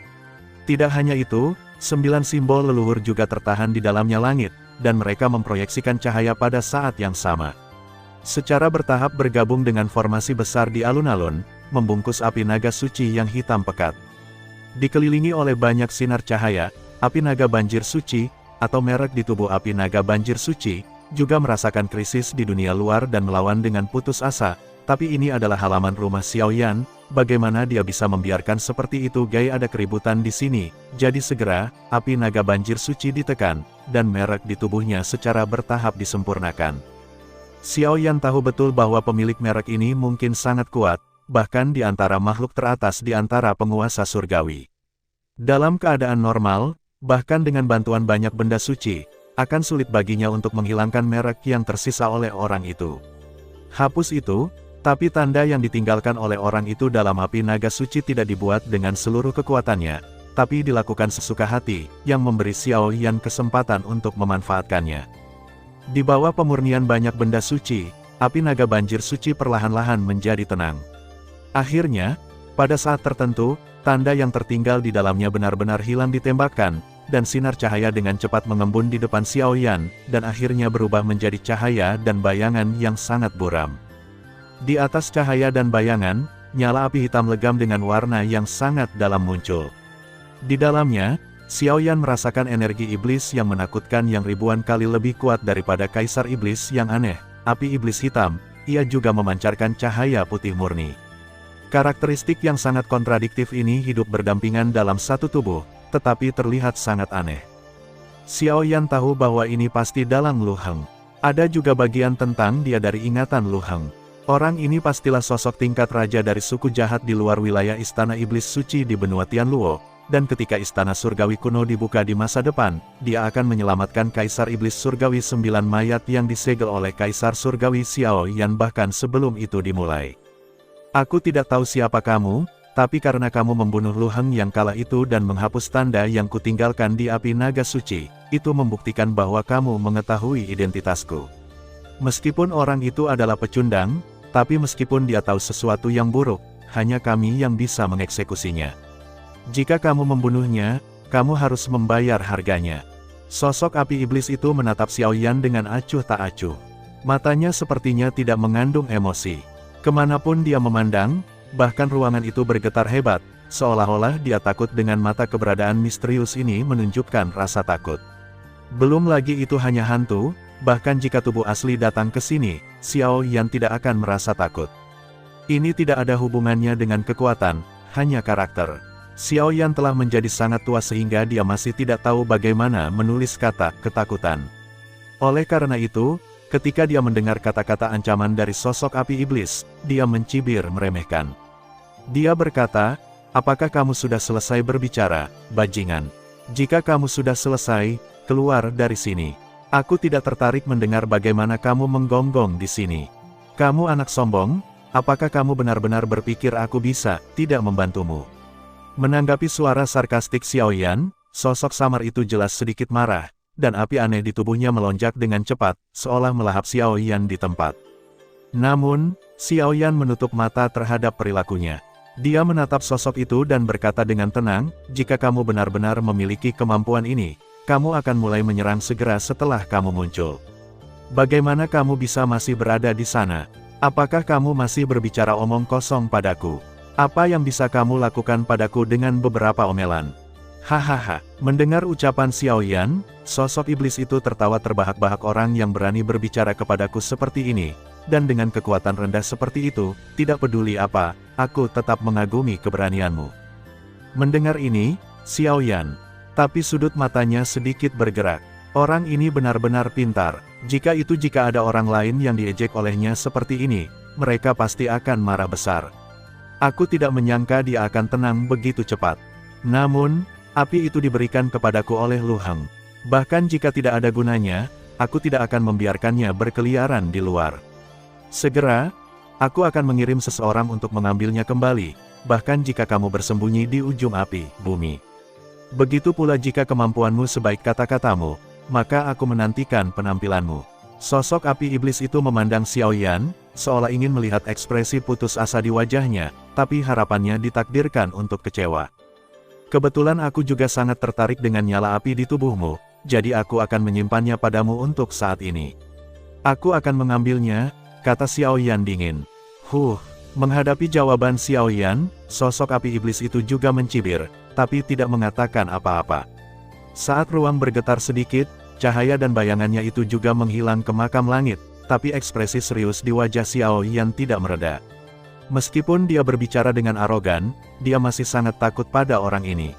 Tidak hanya itu, 9 simbol leluhur juga tertahan di dalamnya langit, dan mereka memproyeksikan cahaya pada saat yang sama. Secara bertahap bergabung dengan formasi besar di alun-alun, membungkus api naga suci yang hitam pekat. Dikelilingi oleh banyak sinar cahaya, api naga banjir suci, atau merek di tubuh api naga banjir suci, juga merasakan krisis di dunia luar dan melawan dengan putus asa. Tapi ini adalah halaman rumah Xiao Yan, bagaimana dia bisa membiarkan seperti itu? Gaya ada keributan di sini, jadi segera, api naga banjir suci ditekan, dan merek di tubuhnya secara bertahap disempurnakan. Xiao Yan tahu betul bahwa pemilik merek ini mungkin sangat kuat, bahkan di antara makhluk teratas di antara penguasa surgawi. Dalam keadaan normal, bahkan dengan bantuan banyak benda suci, akan sulit baginya untuk menghilangkan merek yang tersisa oleh orang itu. Hapus itu, tapi tanda yang ditinggalkan oleh orang itu dalam api naga suci tidak dibuat dengan seluruh kekuatannya, tapi dilakukan sesuka hati, yang memberi Xiao Yan kesempatan untuk memanfaatkannya. Di bawah pemurnian banyak benda suci, api naga banjir suci perlahan-lahan menjadi tenang. Akhirnya, pada saat tertentu, tanda yang tertinggal di dalamnya benar-benar hilang ditembakkan, dan sinar cahaya dengan cepat mengembun di depan Xiao Yan, dan akhirnya berubah menjadi cahaya dan bayangan yang sangat buram. Di atas cahaya dan bayangan, nyala api hitam legam dengan warna yang sangat dalam muncul. Di dalamnya, Xiao Yan merasakan energi iblis yang menakutkan yang ribuan kali lebih kuat daripada Kaisar Iblis yang aneh, api iblis hitam, ia juga memancarkan cahaya putih murni. Karakteristik yang sangat kontradiktif ini hidup berdampingan dalam satu tubuh, tetapi terlihat sangat aneh. Xiao Yan tahu bahwa ini pasti dalang Lu Heng. Ada juga bagian tentang dia dari ingatan Lu Heng. Orang ini pastilah sosok tingkat raja dari suku jahat di luar wilayah Istana Iblis Suci di benua Tianluo, dan ketika Istana Surgawi kuno dibuka di masa depan, dia akan menyelamatkan Kaisar Iblis Surgawi 9 mayat yang disegel oleh Kaisar Surgawi Xiao Yan bahkan sebelum itu dimulai. Aku tidak tahu siapa kamu, tapi karena kamu membunuh Lu Heng yang kala itu dan menghapus tanda yang kutinggalkan di api naga suci, itu membuktikan bahwa kamu mengetahui identitasku. Meskipun orang itu adalah pecundang, tapi meskipun dia tahu sesuatu yang buruk, hanya kami yang bisa mengeksekusinya. Jika kamu membunuhnya, kamu harus membayar harganya. Sosok api iblis itu menatap Xiao Yan dengan acuh tak acuh. Matanya sepertinya tidak mengandung emosi. Kemanapun dia memandang, bahkan ruangan itu bergetar hebat, seolah-olah dia takut dengan mata keberadaan misterius ini menunjukkan rasa takut. Belum lagi itu hanya hantu, bahkan jika tubuh asli datang ke sini, Xiao Yan tidak akan merasa takut. Ini tidak ada hubungannya dengan kekuatan, hanya karakter. Xiao Yan telah menjadi sangat tua sehingga dia masih tidak tahu bagaimana menulis kata ketakutan. Oleh karena itu, ketika dia mendengar kata-kata ancaman dari sosok api iblis, dia mencibir meremehkan. Dia berkata, "Apakah kamu sudah selesai berbicara, bajingan? Jika kamu sudah selesai, keluar dari sini. Aku tidak tertarik mendengar bagaimana kamu menggonggong di sini. Kamu anak sombong, apakah kamu benar-benar berpikir aku bisa tidak membantumu?" Menanggapi suara sarkastik Xiao Yan, sosok samar itu jelas sedikit marah, dan api aneh di tubuhnya melonjak dengan cepat, seolah melahap Xiao Yan di tempat. Namun, Xiao Yan menutup mata terhadap perilakunya. Dia menatap sosok itu dan berkata dengan tenang, "Jika kamu benar-benar memiliki kemampuan ini, kamu akan mulai menyerang segera setelah kamu muncul. Bagaimana kamu bisa masih berada di sana? Apakah kamu masih berbicara omong kosong padaku? Apa yang bisa kamu lakukan padaku dengan beberapa omelan?" Hahaha, mendengar ucapan Xiao Yan, sosok iblis itu tertawa terbahak-bahak. Orang yang berani berbicara kepadaku seperti ini, dan dengan kekuatan rendah seperti itu, tidak peduli apa, aku tetap mengagumi keberanianmu. Mendengar ini, Xiao Yan, tapi sudut matanya sedikit bergerak. Orang ini benar-benar pintar. Jika ada orang lain yang diejek olehnya seperti ini, mereka pasti akan marah besar. Aku tidak menyangka dia akan tenang begitu cepat. Namun, api itu diberikan kepadaku oleh Lu Heng. Bahkan jika tidak ada gunanya, aku tidak akan membiarkannya berkeliaran di luar. Segera, aku akan mengirim seseorang untuk mengambilnya kembali, bahkan jika kamu bersembunyi di ujung api, bumi. Begitu pula jika kemampuanmu sebaik kata-katamu, maka aku menantikan penampilanmu. Sosok api iblis itu memandang Xiao Yan, seolah ingin melihat ekspresi putus asa di wajahnya, tapi harapannya ditakdirkan untuk kecewa. Kebetulan aku juga sangat tertarik dengan nyala api di tubuhmu, jadi aku akan menyimpannya padamu untuk saat ini. Aku akan mengambilnya, kata Xiao Yan dingin. Menghadapi jawaban Xiao Yan, sosok api iblis itu juga mencibir, tapi tidak mengatakan apa-apa. Saat ruang bergetar sedikit, cahaya dan bayangannya itu juga menghilang ke makam langit, tapi ekspresi serius di wajah Xiao Yan tidak mereda. Meskipun dia berbicara dengan arogan, dia masih sangat takut pada orang ini.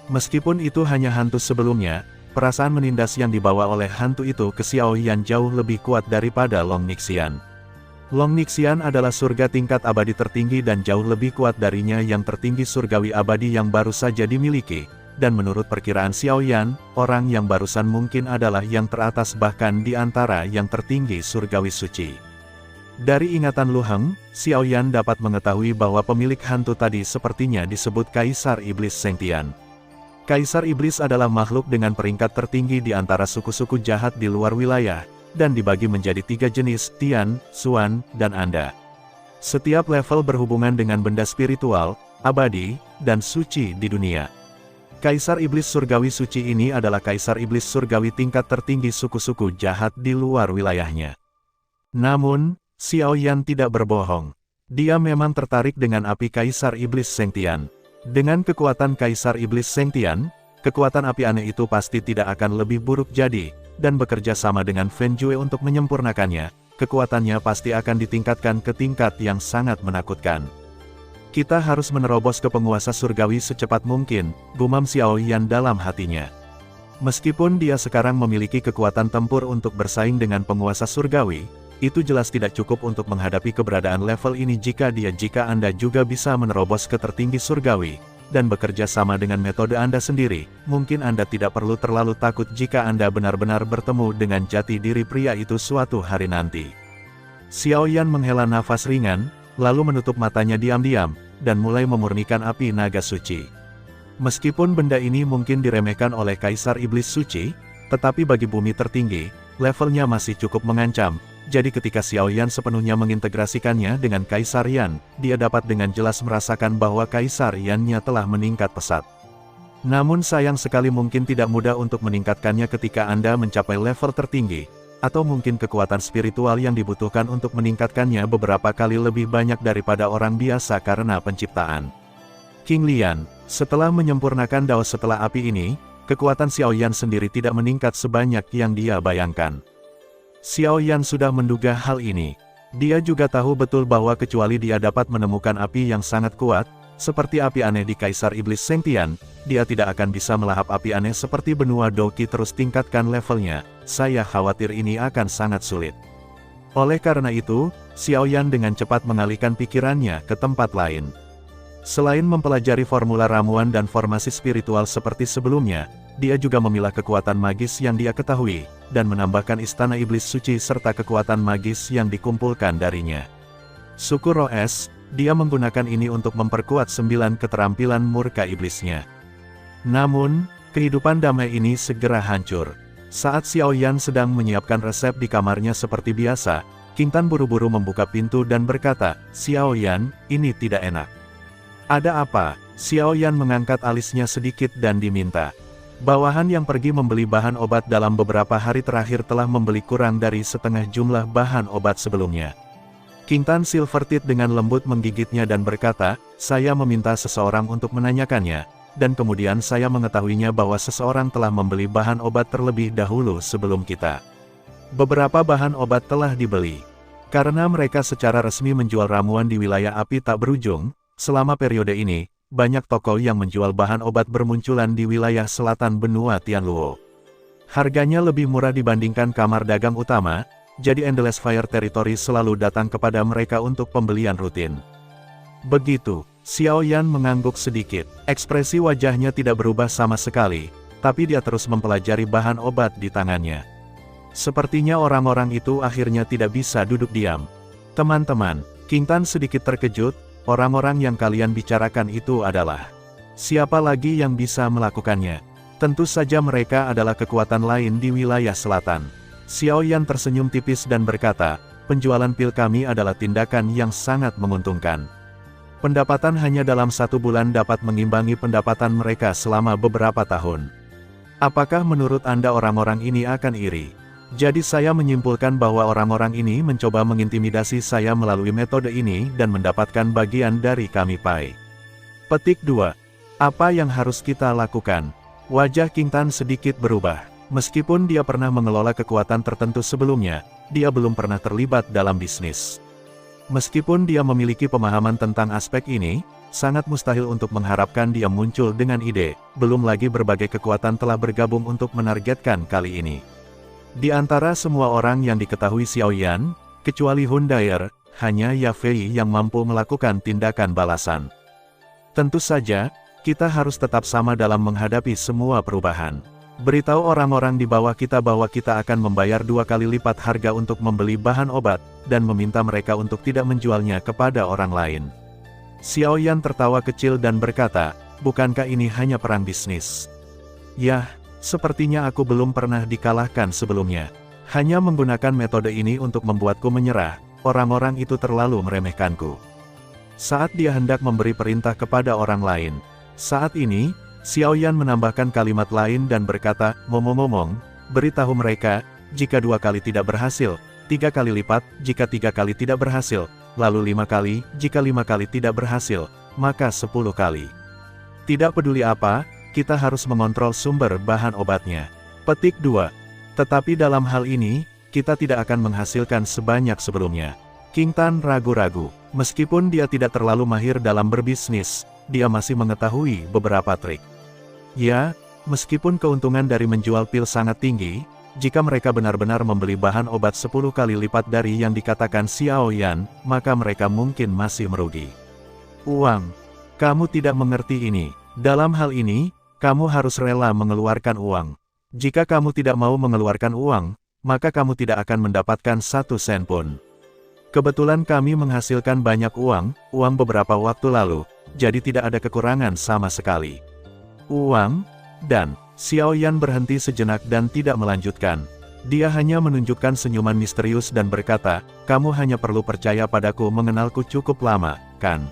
Meskipun itu hanya hantu sebelumnya, perasaan menindas yang dibawa oleh hantu itu ke Xiao Yan jauh lebih kuat daripada Long Nixian. Long Nixian adalah surga tingkat abadi tertinggi dan jauh lebih kuat darinya yang tertinggi surgawi abadi yang baru saja dimiliki, dan menurut perkiraan Xiao Yan, orang yang barusan mungkin adalah yang teratas bahkan di antara yang tertinggi surgawi suci. Dari ingatan Lu Heng, Xiao Yan dapat mengetahui bahwa pemilik hantu tadi sepertinya disebut Kaisar Iblis Sengtian. Kaisar Iblis adalah makhluk dengan peringkat tertinggi di antara suku-suku jahat di luar wilayah, dan dibagi menjadi 3 jenis, Tian, Xuan, dan Anda. Setiap level berhubungan dengan benda spiritual, abadi, dan suci di dunia. Kaisar Iblis Surgawi Suci ini adalah Kaisar Iblis Surgawi tingkat tertinggi suku-suku jahat di luar wilayahnya. Namun, Xiao Yan tidak berbohong. Dia memang tertarik dengan api Kaisar Iblis Sengtian. Dengan kekuatan Kaisar Iblis Sengtian, kekuatan api aneh itu pasti tidak akan lebih buruk jadi, dan bekerja sama dengan Fen Jue untuk menyempurnakannya. kekuatannya pasti akan ditingkatkan ke tingkat yang sangat menakutkan. Kita harus menerobos ke penguasa surgawi secepat mungkin, gumam Xiao Yan dalam hatinya. Meskipun dia sekarang memiliki kekuatan tempur untuk bersaing dengan penguasa surgawi, itu jelas tidak cukup untuk menghadapi keberadaan level ini jika Anda juga bisa menerobos ke tertinggi surgawi, dan bekerja sama dengan metode Anda sendiri, mungkin Anda tidak perlu terlalu takut jika Anda benar-benar bertemu dengan jati diri pria itu suatu hari nanti. Xiao Yan menghela nafas ringan, lalu menutup matanya diam-diam, dan mulai memurnikan api naga suci. Meskipun benda ini mungkin diremehkan oleh Kaisar Iblis Suci, tetapi bagi bumi tertinggi, levelnya masih cukup mengancam. Jadi ketika Xiao Yan sepenuhnya mengintegrasikannya dengan Kaisar Yan, dia dapat dengan jelas merasakan bahwa Kaisar Yan-nya telah meningkat pesat. Namun sayang sekali mungkin tidak mudah untuk meningkatkannya ketika Anda mencapai level tertinggi, atau mungkin kekuatan spiritual yang dibutuhkan untuk meningkatkannya beberapa kali lebih banyak daripada orang biasa karena penciptaan. King Lian, setelah menyempurnakan Dao setelah api ini, kekuatan Xiao Yan sendiri tidak meningkat sebanyak yang dia bayangkan. Xiao Yan sudah menduga hal ini. Dia juga tahu betul bahwa kecuali dia dapat menemukan api yang sangat kuat, seperti api aneh di Kaisar Iblis Sengtian, dia tidak akan bisa melahap api aneh seperti benua Doqi terus tingkatkan levelnya. Saya khawatir ini akan sangat sulit. Oleh karena itu, Xiao Yan dengan cepat mengalihkan pikirannya ke tempat lain. Selain mempelajari formula ramuan dan formasi spiritual seperti sebelumnya, dia juga memilah kekuatan magis yang dia ketahui, dan menambahkan istana iblis suci serta kekuatan magis yang dikumpulkan darinya. Syukur Roh Es, dia menggunakan ini untuk memperkuat 9 keterampilan murka iblisnya. Namun, kehidupan damai ini segera hancur. Saat Xiao Yan sedang menyiapkan resep di kamarnya seperti biasa, King Tan buru-buru membuka pintu dan berkata, "Xiao Yan, ini tidak enak." "Ada apa?" Xiao Yan mengangkat alisnya sedikit dan diminta. Bawahan yang pergi membeli bahan obat dalam beberapa hari terakhir telah membeli kurang dari setengah jumlah bahan obat sebelumnya. King Tan Silverteeth dengan lembut menggigitnya dan berkata, "Saya meminta seseorang untuk menanyakannya, dan kemudian saya mengetahuinya bahwa seseorang telah membeli bahan obat terlebih dahulu sebelum kita. Beberapa bahan obat telah dibeli. Karena mereka secara resmi menjual ramuan di wilayah api tak berujung, selama periode ini, banyak toko yang menjual bahan obat bermunculan di wilayah selatan benua Tianluo. Harganya lebih murah dibandingkan kamar dagang utama, jadi Endless Fire Territory selalu datang kepada mereka untuk pembelian rutin." Begitu, Xiao Yan mengangguk sedikit. Ekspresi wajahnya tidak berubah sama sekali, tapi dia terus mempelajari bahan obat di tangannya. Sepertinya orang-orang itu akhirnya tidak bisa duduk diam. "Teman-teman," King Tan sedikit terkejut, "orang-orang yang kalian bicarakan itu adalah siapa lagi yang bisa melakukannya? Tentu saja mereka adalah kekuatan lain di wilayah selatan." Xiao Yan tersenyum tipis dan berkata, "Penjualan pil kami adalah tindakan yang sangat menguntungkan. Pendapatan hanya dalam 1 bulan dapat mengimbangi pendapatan mereka selama beberapa tahun. Apakah menurut Anda orang-orang ini akan iri? Jadi saya menyimpulkan bahwa orang-orang ini mencoba mengintimidasi saya melalui metode ini dan mendapatkan bagian dari kami pai." Petik 2. Apa yang harus kita lakukan? Wajah King Tan sedikit berubah. Meskipun dia pernah mengelola kekuatan tertentu sebelumnya, dia belum pernah terlibat dalam bisnis. Meskipun dia memiliki pemahaman tentang aspek ini, sangat mustahil untuk mengharapkan dia muncul dengan ide, belum lagi berbagai kekuatan telah bergabung untuk menargetkan kali ini. Di antara semua orang yang diketahui Xiao Yan, kecuali Hun Dyer, hanya Ya Fei yang mampu melakukan tindakan balasan. Tentu saja, kita harus tetap sama dalam menghadapi semua perubahan. Beritahu orang-orang di bawah kita bahwa kita akan membayar 2 kali lipat harga untuk membeli bahan obat, dan meminta mereka untuk tidak menjualnya kepada orang lain. Xiao Yan tertawa kecil dan berkata, "Bukankah ini hanya perang bisnis? Yah, sepertinya aku belum pernah dikalahkan sebelumnya. Hanya menggunakan metode ini untuk membuatku menyerah, orang-orang itu terlalu meremehkanku." Saat dia hendak memberi perintah kepada orang lain. Saat ini, Xiao Yan menambahkan kalimat lain dan berkata, "Ngomong-ngomong, beritahu mereka, jika 2 kali tidak berhasil, 3 kali lipat, jika 3 kali tidak berhasil, lalu 5 kali, jika 5 kali tidak berhasil, maka 10 kali. Tidak peduli apa, kita harus mengontrol sumber bahan obatnya." Petik 2. Tetapi dalam hal ini, kita tidak akan menghasilkan sebanyak sebelumnya. King Tan ragu-ragu. Meskipun dia tidak terlalu mahir dalam berbisnis, dia masih mengetahui beberapa trik. Ya, meskipun keuntungan dari menjual pil sangat tinggi, jika mereka benar-benar membeli bahan obat 10 kali lipat dari yang dikatakan Xiao Yan, maka mereka mungkin masih merugi. Uang. Kamu tidak mengerti ini. Dalam hal ini, kamu harus rela mengeluarkan uang. Jika kamu tidak mau mengeluarkan uang, maka kamu tidak akan mendapatkan 1 sen pun. Kebetulan kami menghasilkan banyak uang beberapa waktu lalu, jadi tidak ada kekurangan sama sekali. Uang, dan Xiao Yan berhenti sejenak dan tidak melanjutkan. Dia hanya menunjukkan senyuman misterius dan berkata, kamu hanya perlu percaya padaku mengenalku cukup lama, kan?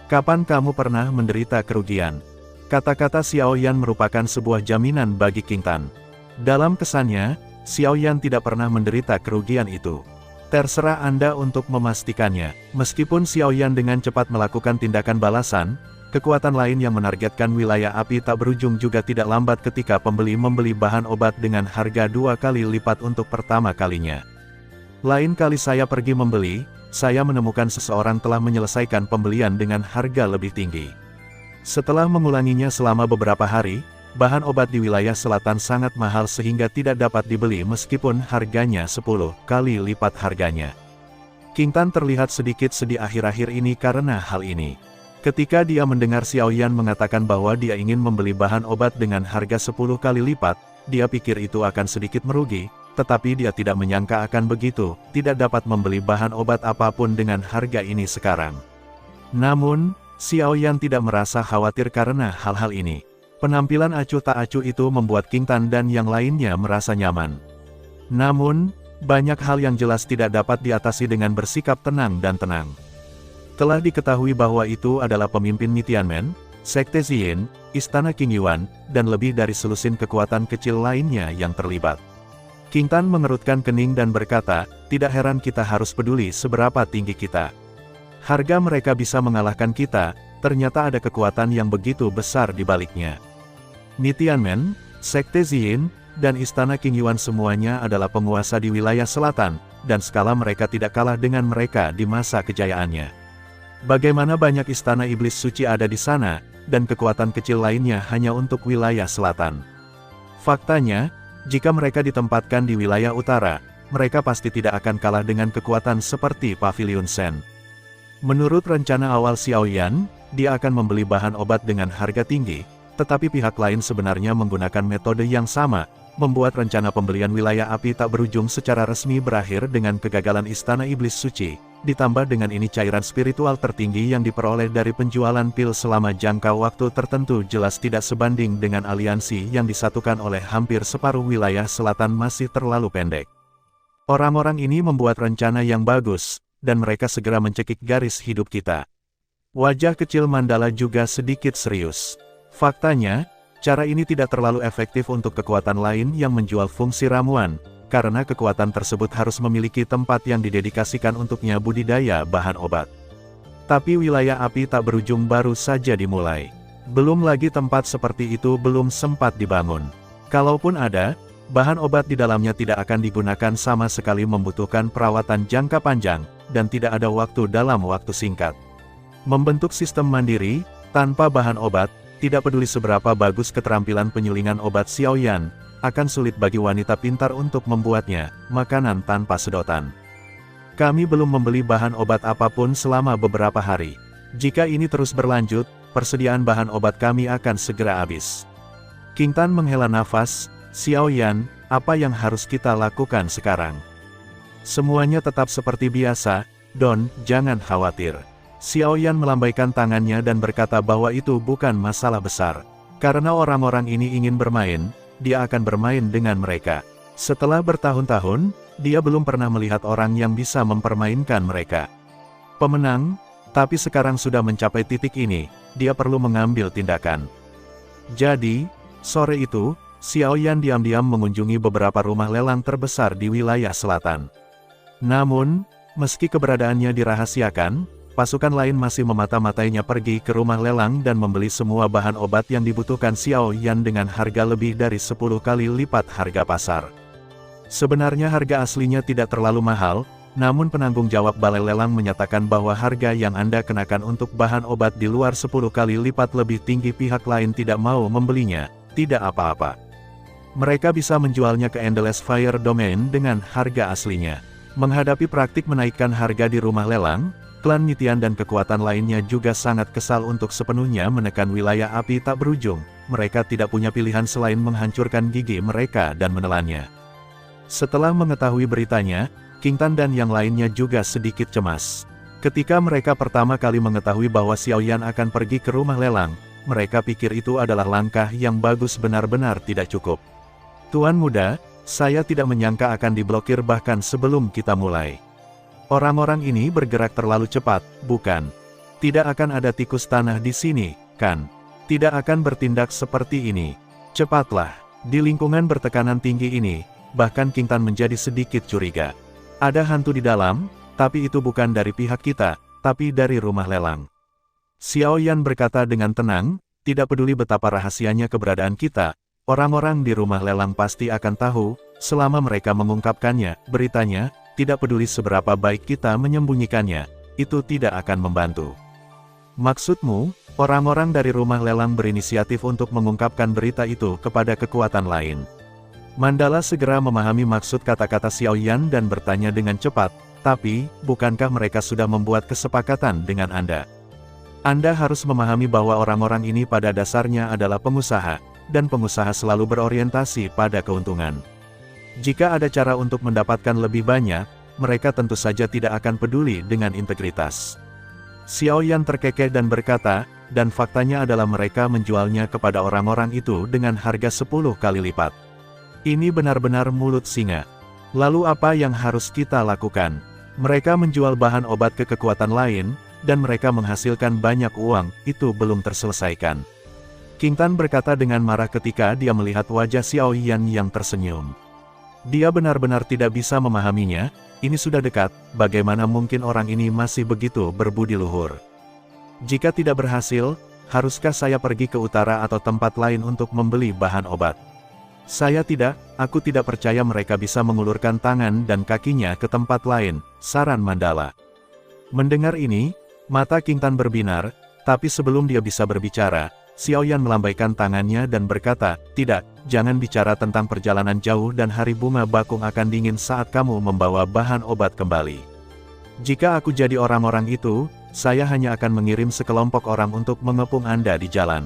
Kapan kamu pernah menderita kerugian? Kata-kata Xiao Yan merupakan sebuah jaminan bagi King Tan. Dalam kesannya, Xiao Yan tidak pernah menderita kerugian itu. Terserah Anda untuk memastikannya. Meskipun Xiao Yan dengan cepat melakukan tindakan balasan, kekuatan lain yang menargetkan wilayah api tak berujung juga tidak lambat ketika pembeli membeli bahan obat dengan harga 2 kali lipat untuk pertama kalinya. Lain kali saya pergi membeli, saya menemukan seseorang telah menyelesaikan pembelian dengan harga lebih tinggi. Setelah mengulanginya selama beberapa hari, bahan obat di wilayah selatan sangat mahal sehingga tidak dapat dibeli meskipun harganya 10 kali lipat harganya. King Tan terlihat sedikit sedih akhir-akhir ini karena hal ini. Ketika dia mendengar Xiao Yan mengatakan bahwa dia ingin membeli bahan obat dengan harga 10 kali lipat, dia pikir itu akan sedikit merugi, tetapi dia tidak menyangka akan begitu, tidak dapat membeli bahan obat apapun dengan harga ini sekarang. Namun, Xiao Yan tidak merasa khawatir karena hal-hal ini. Penampilan acuh tak acuh itu membuat King Tan dan yang lainnya merasa nyaman. Namun, banyak hal yang jelas tidak dapat diatasi dengan bersikap tenang dan tenang. Telah diketahui bahwa itu adalah pemimpin Tianmen, Sekte Ziyin, Istana King Yuan, dan lebih dari selusin kekuatan kecil lainnya yang terlibat. King Tan mengerutkan kening dan berkata, tidak heran kita harus peduli seberapa tinggi kita. Harga mereka bisa mengalahkan kita, ternyata ada kekuatan yang begitu besar di baliknya. Tianmen, Sekte Ziyin, dan Istana King Yuan semuanya adalah penguasa di wilayah selatan, dan skala mereka tidak kalah dengan mereka di masa kejayaannya. Bagaimana banyak istana iblis suci ada di sana, dan kekuatan kecil lainnya hanya untuk wilayah selatan. Faktanya, jika mereka ditempatkan di wilayah utara, mereka pasti tidak akan kalah dengan kekuatan seperti Pavilion Sen. Menurut rencana awal Xiao Yan, dia akan membeli bahan obat dengan harga tinggi, tetapi pihak lain sebenarnya menggunakan metode yang sama, membuat rencana pembelian wilayah api tak berujung secara resmi berakhir dengan kegagalan Istana Iblis Suci, ditambah dengan ini cairan spiritual tertinggi yang diperoleh dari penjualan pil selama jangka waktu tertentu jelas tidak sebanding dengan aliansi yang disatukan oleh hampir separuh wilayah selatan masih terlalu pendek. Orang-orang ini membuat rencana yang bagus, dan mereka segera mencekik garis hidup kita. Wajah kecil Mandala juga sedikit serius. Faktanya, cara ini tidak terlalu efektif untuk kekuatan lain yang menjual fungsi ramuan, karena kekuatan tersebut harus memiliki tempat yang didedikasikan untuknya budidaya bahan obat. Tapi wilayah api tak berujung baru saja dimulai. Belum lagi tempat seperti itu belum sempat dibangun. Kalaupun ada, bahan obat di dalamnya tidak akan digunakan sama sekali membutuhkan perawatan jangka panjang, dan tidak ada waktu dalam waktu singkat. Membentuk sistem mandiri, tanpa bahan obat, tidak peduli seberapa bagus keterampilan penyulingan obat Xiao Yan, akan sulit bagi wanita pintar untuk membuatnya, makanan tanpa sedotan. Kami belum membeli bahan obat apapun selama beberapa hari. Jika ini terus berlanjut, persediaan bahan obat kami akan segera habis. King Tan menghela nafas, Xiao Yan, apa yang harus kita lakukan sekarang? Semuanya tetap seperti biasa, Don, jangan khawatir. Xiao Yan melambaikan tangannya dan berkata bahwa itu bukan masalah besar. Karena orang-orang ini ingin bermain, dia akan bermain dengan mereka. Setelah bertahun-tahun, dia belum pernah melihat orang yang bisa mempermainkan mereka. Pemenang, tapi sekarang sudah mencapai titik ini, dia perlu mengambil tindakan. Jadi, sore itu, Xiao Yan diam-diam mengunjungi beberapa rumah lelang terbesar di wilayah selatan. Namun, meski keberadaannya dirahasiakan, pasukan lain masih memata-matainya pergi ke rumah lelang dan membeli semua bahan obat yang dibutuhkan Xiao Yan dengan harga lebih dari 10 kali lipat harga pasar. Sebenarnya harga aslinya tidak terlalu mahal, namun penanggung jawab balai lelang menyatakan bahwa harga yang Anda kenakan untuk bahan obat di luar 10 kali lipat lebih tinggi. Pihak lain tidak mau membelinya, tidak apa-apa. Mereka bisa menjualnya ke Endless Fire Domain dengan harga aslinya. Menghadapi praktik menaikkan harga di rumah lelang, klan Mitian dan kekuatan lainnya juga sangat kesal untuk sepenuhnya menekan wilayah api tak berujung. Mereka tidak punya pilihan selain menghancurkan gigi mereka dan menelannya. Setelah mengetahui beritanya, King Tan dan yang lainnya juga sedikit cemas. Ketika mereka pertama kali mengetahui bahwa Xiao Yan akan pergi ke rumah lelang, mereka pikir itu adalah langkah yang bagus. Benar-benar tidak cukup. Tuan muda, saya tidak menyangka akan diblokir bahkan sebelum kita mulai. Orang-orang ini bergerak terlalu cepat, bukan? Tidak akan ada tikus tanah di sini, kan? Tidak akan bertindak seperti ini. Cepatlah, di lingkungan bertekanan tinggi ini, bahkan King Tan menjadi sedikit curiga. Ada hantu di dalam, tapi itu bukan dari pihak kita, tapi dari rumah lelang. Xiao Yan berkata dengan tenang, tidak peduli betapa rahasianya keberadaan kita, orang-orang di rumah lelang pasti akan tahu, selama mereka mengungkapkannya, beritanya, tidak peduli seberapa baik kita menyembunyikannya, itu tidak akan membantu. Maksudmu, orang-orang dari rumah lelang berinisiatif untuk mengungkapkan berita itu kepada kekuatan lain. Mandala segera memahami maksud kata-kata Xiao Yan dan bertanya dengan cepat, tapi, bukankah mereka sudah membuat kesepakatan dengan Anda? Anda harus memahami bahwa orang-orang ini pada dasarnya adalah pengusaha, dan pengusaha selalu berorientasi pada keuntungan. Jika ada cara untuk mendapatkan lebih banyak, mereka tentu saja tidak akan peduli dengan integritas. Xiao Yan terkekeh dan berkata, dan faktanya adalah mereka menjualnya kepada orang-orang itu dengan harga 10 kali lipat. Ini benar-benar mulut singa. Lalu apa yang harus kita lakukan? Mereka menjual bahan obat ke kekuatan lain, dan mereka menghasilkan banyak uang, itu belum terselesaikan. King Tan berkata dengan marah ketika dia melihat wajah Xiao Yan yang tersenyum. Dia benar-benar tidak bisa memahaminya, ini sudah dekat, bagaimana mungkin orang ini masih begitu berbudi luhur. Jika tidak berhasil, haruskah saya pergi ke utara atau tempat lain untuk membeli bahan obat? Aku tidak percaya mereka bisa mengulurkan tangan dan kakinya ke tempat lain, saran Mandala. Mendengar ini, mata King Tan berbinar, tapi sebelum dia bisa berbicara, Xiao Yan melambaikan tangannya dan berkata, tidak, jangan bicara tentang perjalanan jauh dan hari bunga bakung akan dingin saat kamu membawa bahan obat kembali. Jika aku jadi orang-orang itu, saya hanya akan mengirim sekelompok orang untuk mengepung Anda di jalan.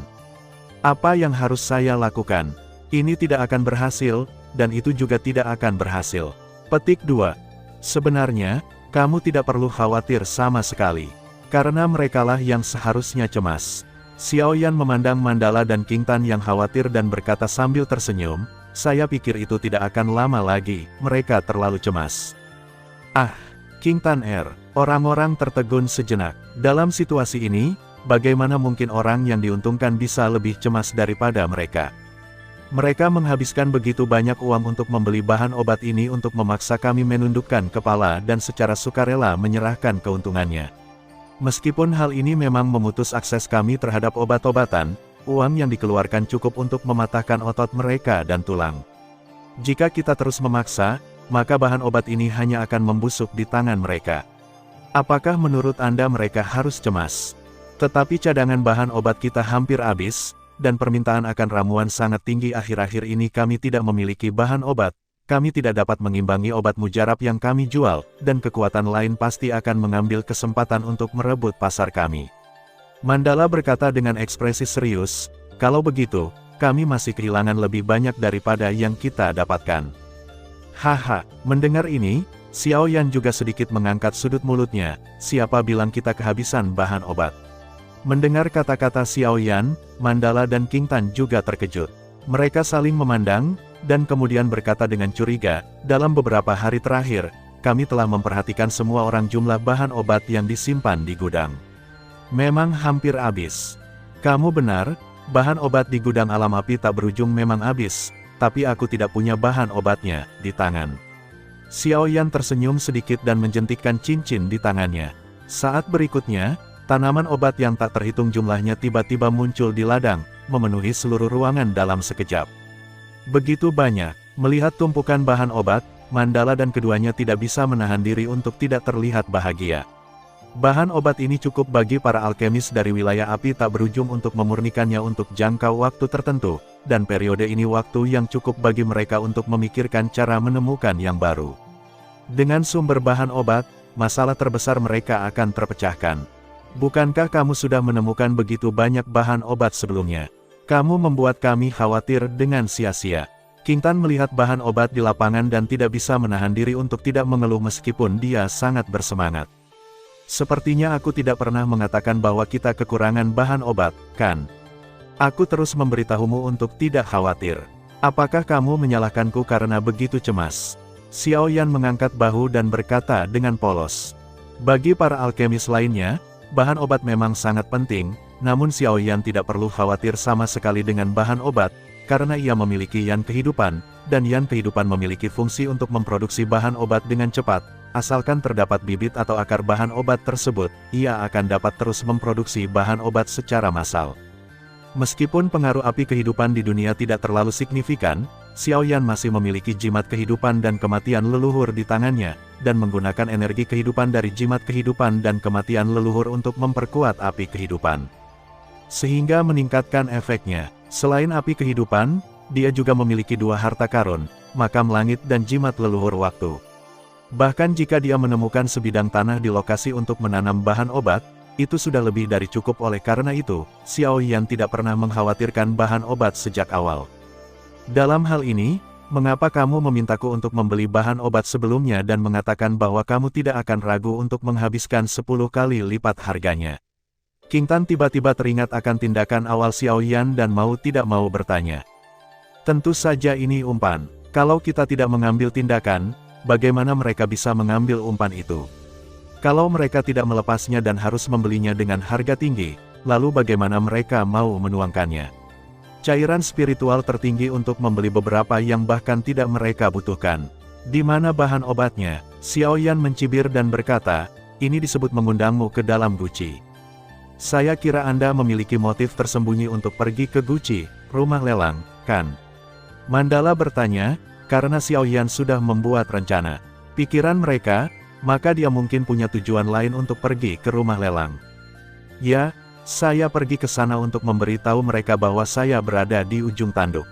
Apa yang harus saya lakukan? Ini tidak akan berhasil, dan itu juga tidak akan berhasil. Petik 2. Sebenarnya, kamu tidak perlu khawatir sama sekali. Karena merekalah yang seharusnya cemas. Xiao Yan memandang Mandala dan King Tan yang khawatir dan berkata sambil tersenyum, saya pikir itu tidak akan lama lagi, mereka terlalu cemas. Ah, King Tan orang-orang tertegun sejenak. Dalam situasi ini, bagaimana mungkin orang yang diuntungkan bisa lebih cemas daripada mereka? Mereka menghabiskan begitu banyak uang untuk membeli bahan obat ini untuk memaksa kami menundukkan kepala dan secara sukarela menyerahkan keuntungannya. Meskipun hal ini memang memutus akses kami terhadap obat-obatan, uang yang dikeluarkan cukup untuk mematahkan otot mereka dan tulang. Jika kita terus memaksa, maka bahan obat ini hanya akan membusuk di tangan mereka. Apakah menurut Anda mereka harus cemas? Tetapi cadangan bahan obat kita hampir habis, dan permintaan akan ramuan sangat tinggi. Akhir-akhir ini kami tidak memiliki bahan obat, kami tidak dapat mengimbangi obat mujarab yang kami jual, dan kekuatan lain pasti akan mengambil kesempatan untuk merebut pasar kami. Mandala berkata dengan ekspresi serius, kalau begitu, kami masih kehilangan lebih banyak daripada yang kita dapatkan. Haha, mendengar ini, Xiao Yan juga sedikit mengangkat sudut mulutnya, siapa bilang kita kehabisan bahan obat? Mendengar kata-kata Xiao Yan, Mandala dan King Tan juga terkejut. Mereka saling memandang, dan kemudian berkata dengan curiga, dalam beberapa hari terakhir, kami telah memperhatikan semua orang jumlah bahan obat yang disimpan di gudang. Memang hampir habis. Kamu benar, bahan obat di gudang alam api tak berujung memang habis, tapi aku tidak punya bahan obatnya di tangan. Xiao Yan tersenyum sedikit dan menjentikkan cincin di tangannya. Saat berikutnya, tanaman obat yang tak terhitung jumlahnya tiba-tiba muncul di ladang, memenuhi seluruh ruangan dalam sekejap. Begitu banyak, Melihat tumpukan bahan obat, Mandala dan keduanya tidak bisa menahan diri untuk tidak terlihat bahagia. Bahan obat ini cukup bagi para alkemis dari wilayah api tak berujung untuk memurnikannya untuk jangka waktu tertentu, dan periode ini waktu yang cukup bagi mereka untuk memikirkan cara menemukan yang baru. Dengan sumber bahan obat, masalah terbesar mereka akan terpecahkan. Bukankah kamu sudah menemukan begitu banyak bahan obat sebelumnya? Kamu membuat kami khawatir dengan sia-sia. King Tan melihat bahan obat di lapangan dan tidak bisa menahan diri untuk tidak mengeluh meskipun dia sangat bersemangat. Sepertinya aku tidak pernah mengatakan bahwa kita kekurangan bahan obat, kan? Aku terus memberitahumu untuk tidak khawatir. Apakah kamu menyalahkanku karena begitu cemas? Xiao Yan mengangkat bahu dan berkata dengan polos. Bagi para alkemis lainnya, bahan obat memang sangat penting, namun Xiao Yan tidak perlu khawatir sama sekali dengan bahan obat, karena ia memiliki Yan kehidupan, dan Yan kehidupan memiliki fungsi untuk memproduksi bahan obat dengan cepat. Asalkan terdapat bibit atau akar bahan obat tersebut, ia akan dapat terus memproduksi bahan obat secara massal. Meskipun pengaruh api kehidupan di dunia tidak terlalu signifikan, Xiao Yan masih memiliki jimat kehidupan dan kematian leluhur di tangannya, dan menggunakan energi kehidupan dari jimat kehidupan dan kematian leluhur untuk memperkuat api kehidupan. Sehingga meningkatkan efeknya. Selain api kehidupan, dia juga memiliki dua harta karun, makam langit dan jimat leluhur waktu. Bahkan jika dia menemukan sebidang tanah di lokasi untuk menanam bahan obat, itu sudah lebih dari cukup. Oleh karena itu, Xiao Yan tidak pernah mengkhawatirkan bahan obat sejak awal. Dalam hal ini, mengapa kamu memintaku untuk membeli bahan obat sebelumnya dan mengatakan bahwa kamu tidak akan ragu untuk menghabiskan 10 kali lipat harganya? King Tan tiba-tiba teringat akan tindakan awal Xiao Yan dan mau tidak mau bertanya. Tentu saja ini umpan. Kalau kita tidak mengambil tindakan, bagaimana mereka bisa mengambil umpan itu? Kalau mereka tidak melepasnya dan harus membelinya dengan harga tinggi, lalu bagaimana mereka mau menuangkannya? Cairan spiritual tertinggi untuk membeli beberapa yang bahkan tidak mereka butuhkan. Di mana bahan obatnya? Xiao Yan mencibir dan berkata, ini disebut mengundangmu ke dalam Guci. Saya kira Anda memiliki motif tersembunyi untuk pergi ke Guci, rumah lelang, kan? Mandala bertanya, karena Xiao Yan sudah membuat rencana. Pikiran mereka, maka dia mungkin punya tujuan lain untuk pergi ke rumah lelang. Ya, saya pergi ke sana untuk memberitahu mereka bahwa saya berada di ujung tanduk.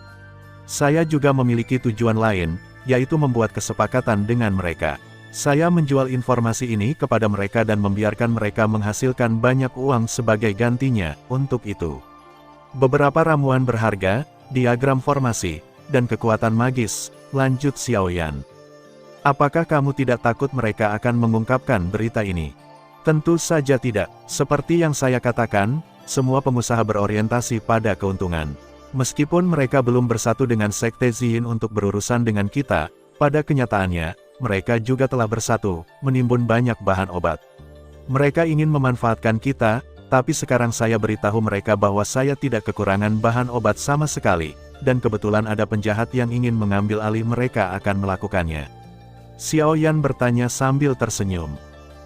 Saya juga memiliki tujuan lain, yaitu membuat kesepakatan dengan mereka. Saya menjual informasi ini kepada mereka dan membiarkan mereka menghasilkan banyak uang sebagai gantinya. Untuk itu, beberapa ramuan berharga, diagram formasi, dan kekuatan magis, lanjut Xiao Yan. Apakah kamu tidak takut mereka akan mengungkapkan berita ini? Tentu saja tidak. Seperti yang saya katakan, semua pengusaha berorientasi pada keuntungan. Meskipun mereka belum bersatu dengan Sekte Ziyin untuk berurusan dengan kita, pada kenyataannya, mereka juga telah bersatu, menimbun banyak bahan obat. Mereka ingin memanfaatkan kita, tapi sekarang saya beritahu mereka bahwa saya tidak kekurangan bahan obat sama sekali, dan kebetulan ada penjahat yang ingin mengambil alih, mereka akan melakukannya. Xiao Yan bertanya sambil tersenyum.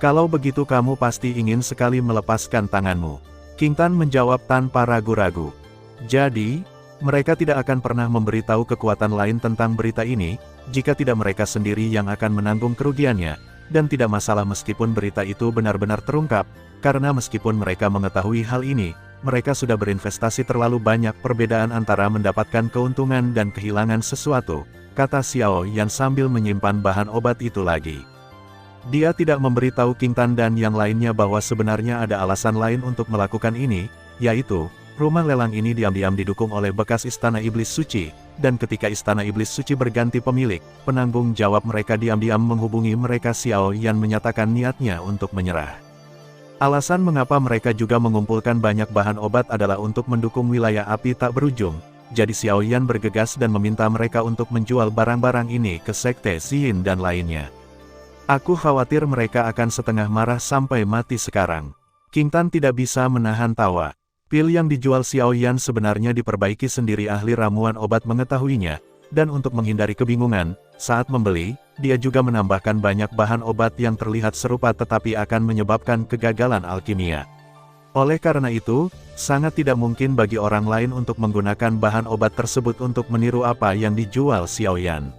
Kalau begitu kamu pasti ingin sekali melepaskan tanganmu. King Tan menjawab tanpa ragu-ragu. Jadi, mereka tidak akan pernah memberitahu kekuatan lain tentang berita ini, jika tidak mereka sendiri yang akan menanggung kerugiannya, dan tidak masalah meskipun berita itu benar-benar terungkap, karena meskipun mereka mengetahui hal ini, mereka sudah berinvestasi terlalu banyak. Perbedaan antara mendapatkan keuntungan dan kehilangan sesuatu, kata Xiao Yan sambil menyimpan bahan obat itu lagi. Dia tidak memberitahu King Tan dan yang lainnya bahwa sebenarnya ada alasan lain untuk melakukan ini, yaitu, rumah lelang ini diam-diam didukung oleh bekas Istana Iblis Suci, dan ketika Istana Iblis Suci berganti pemilik, penanggung jawab mereka diam-diam menghubungi mereka. Xiao Yan menyatakan niatnya untuk menyerah. Alasan mengapa mereka juga mengumpulkan banyak bahan obat adalah untuk mendukung wilayah api tak berujung, jadi Xiao Yan bergegas dan meminta mereka untuk menjual barang-barang ini ke Sekte Ziyin dan lainnya. Aku khawatir mereka akan setengah marah sampai mati sekarang. King Tan tidak bisa menahan tawa. Pil yang dijual Xiao Yan sebenarnya diperbaiki sendiri, ahli ramuan obat mengetahuinya, dan untuk menghindari kebingungan, saat membeli, dia juga menambahkan banyak bahan obat yang terlihat serupa tetapi akan menyebabkan kegagalan alkimia. Oleh karena itu, sangat tidak mungkin bagi orang lain untuk menggunakan bahan obat tersebut untuk meniru apa yang dijual Xiaoyan.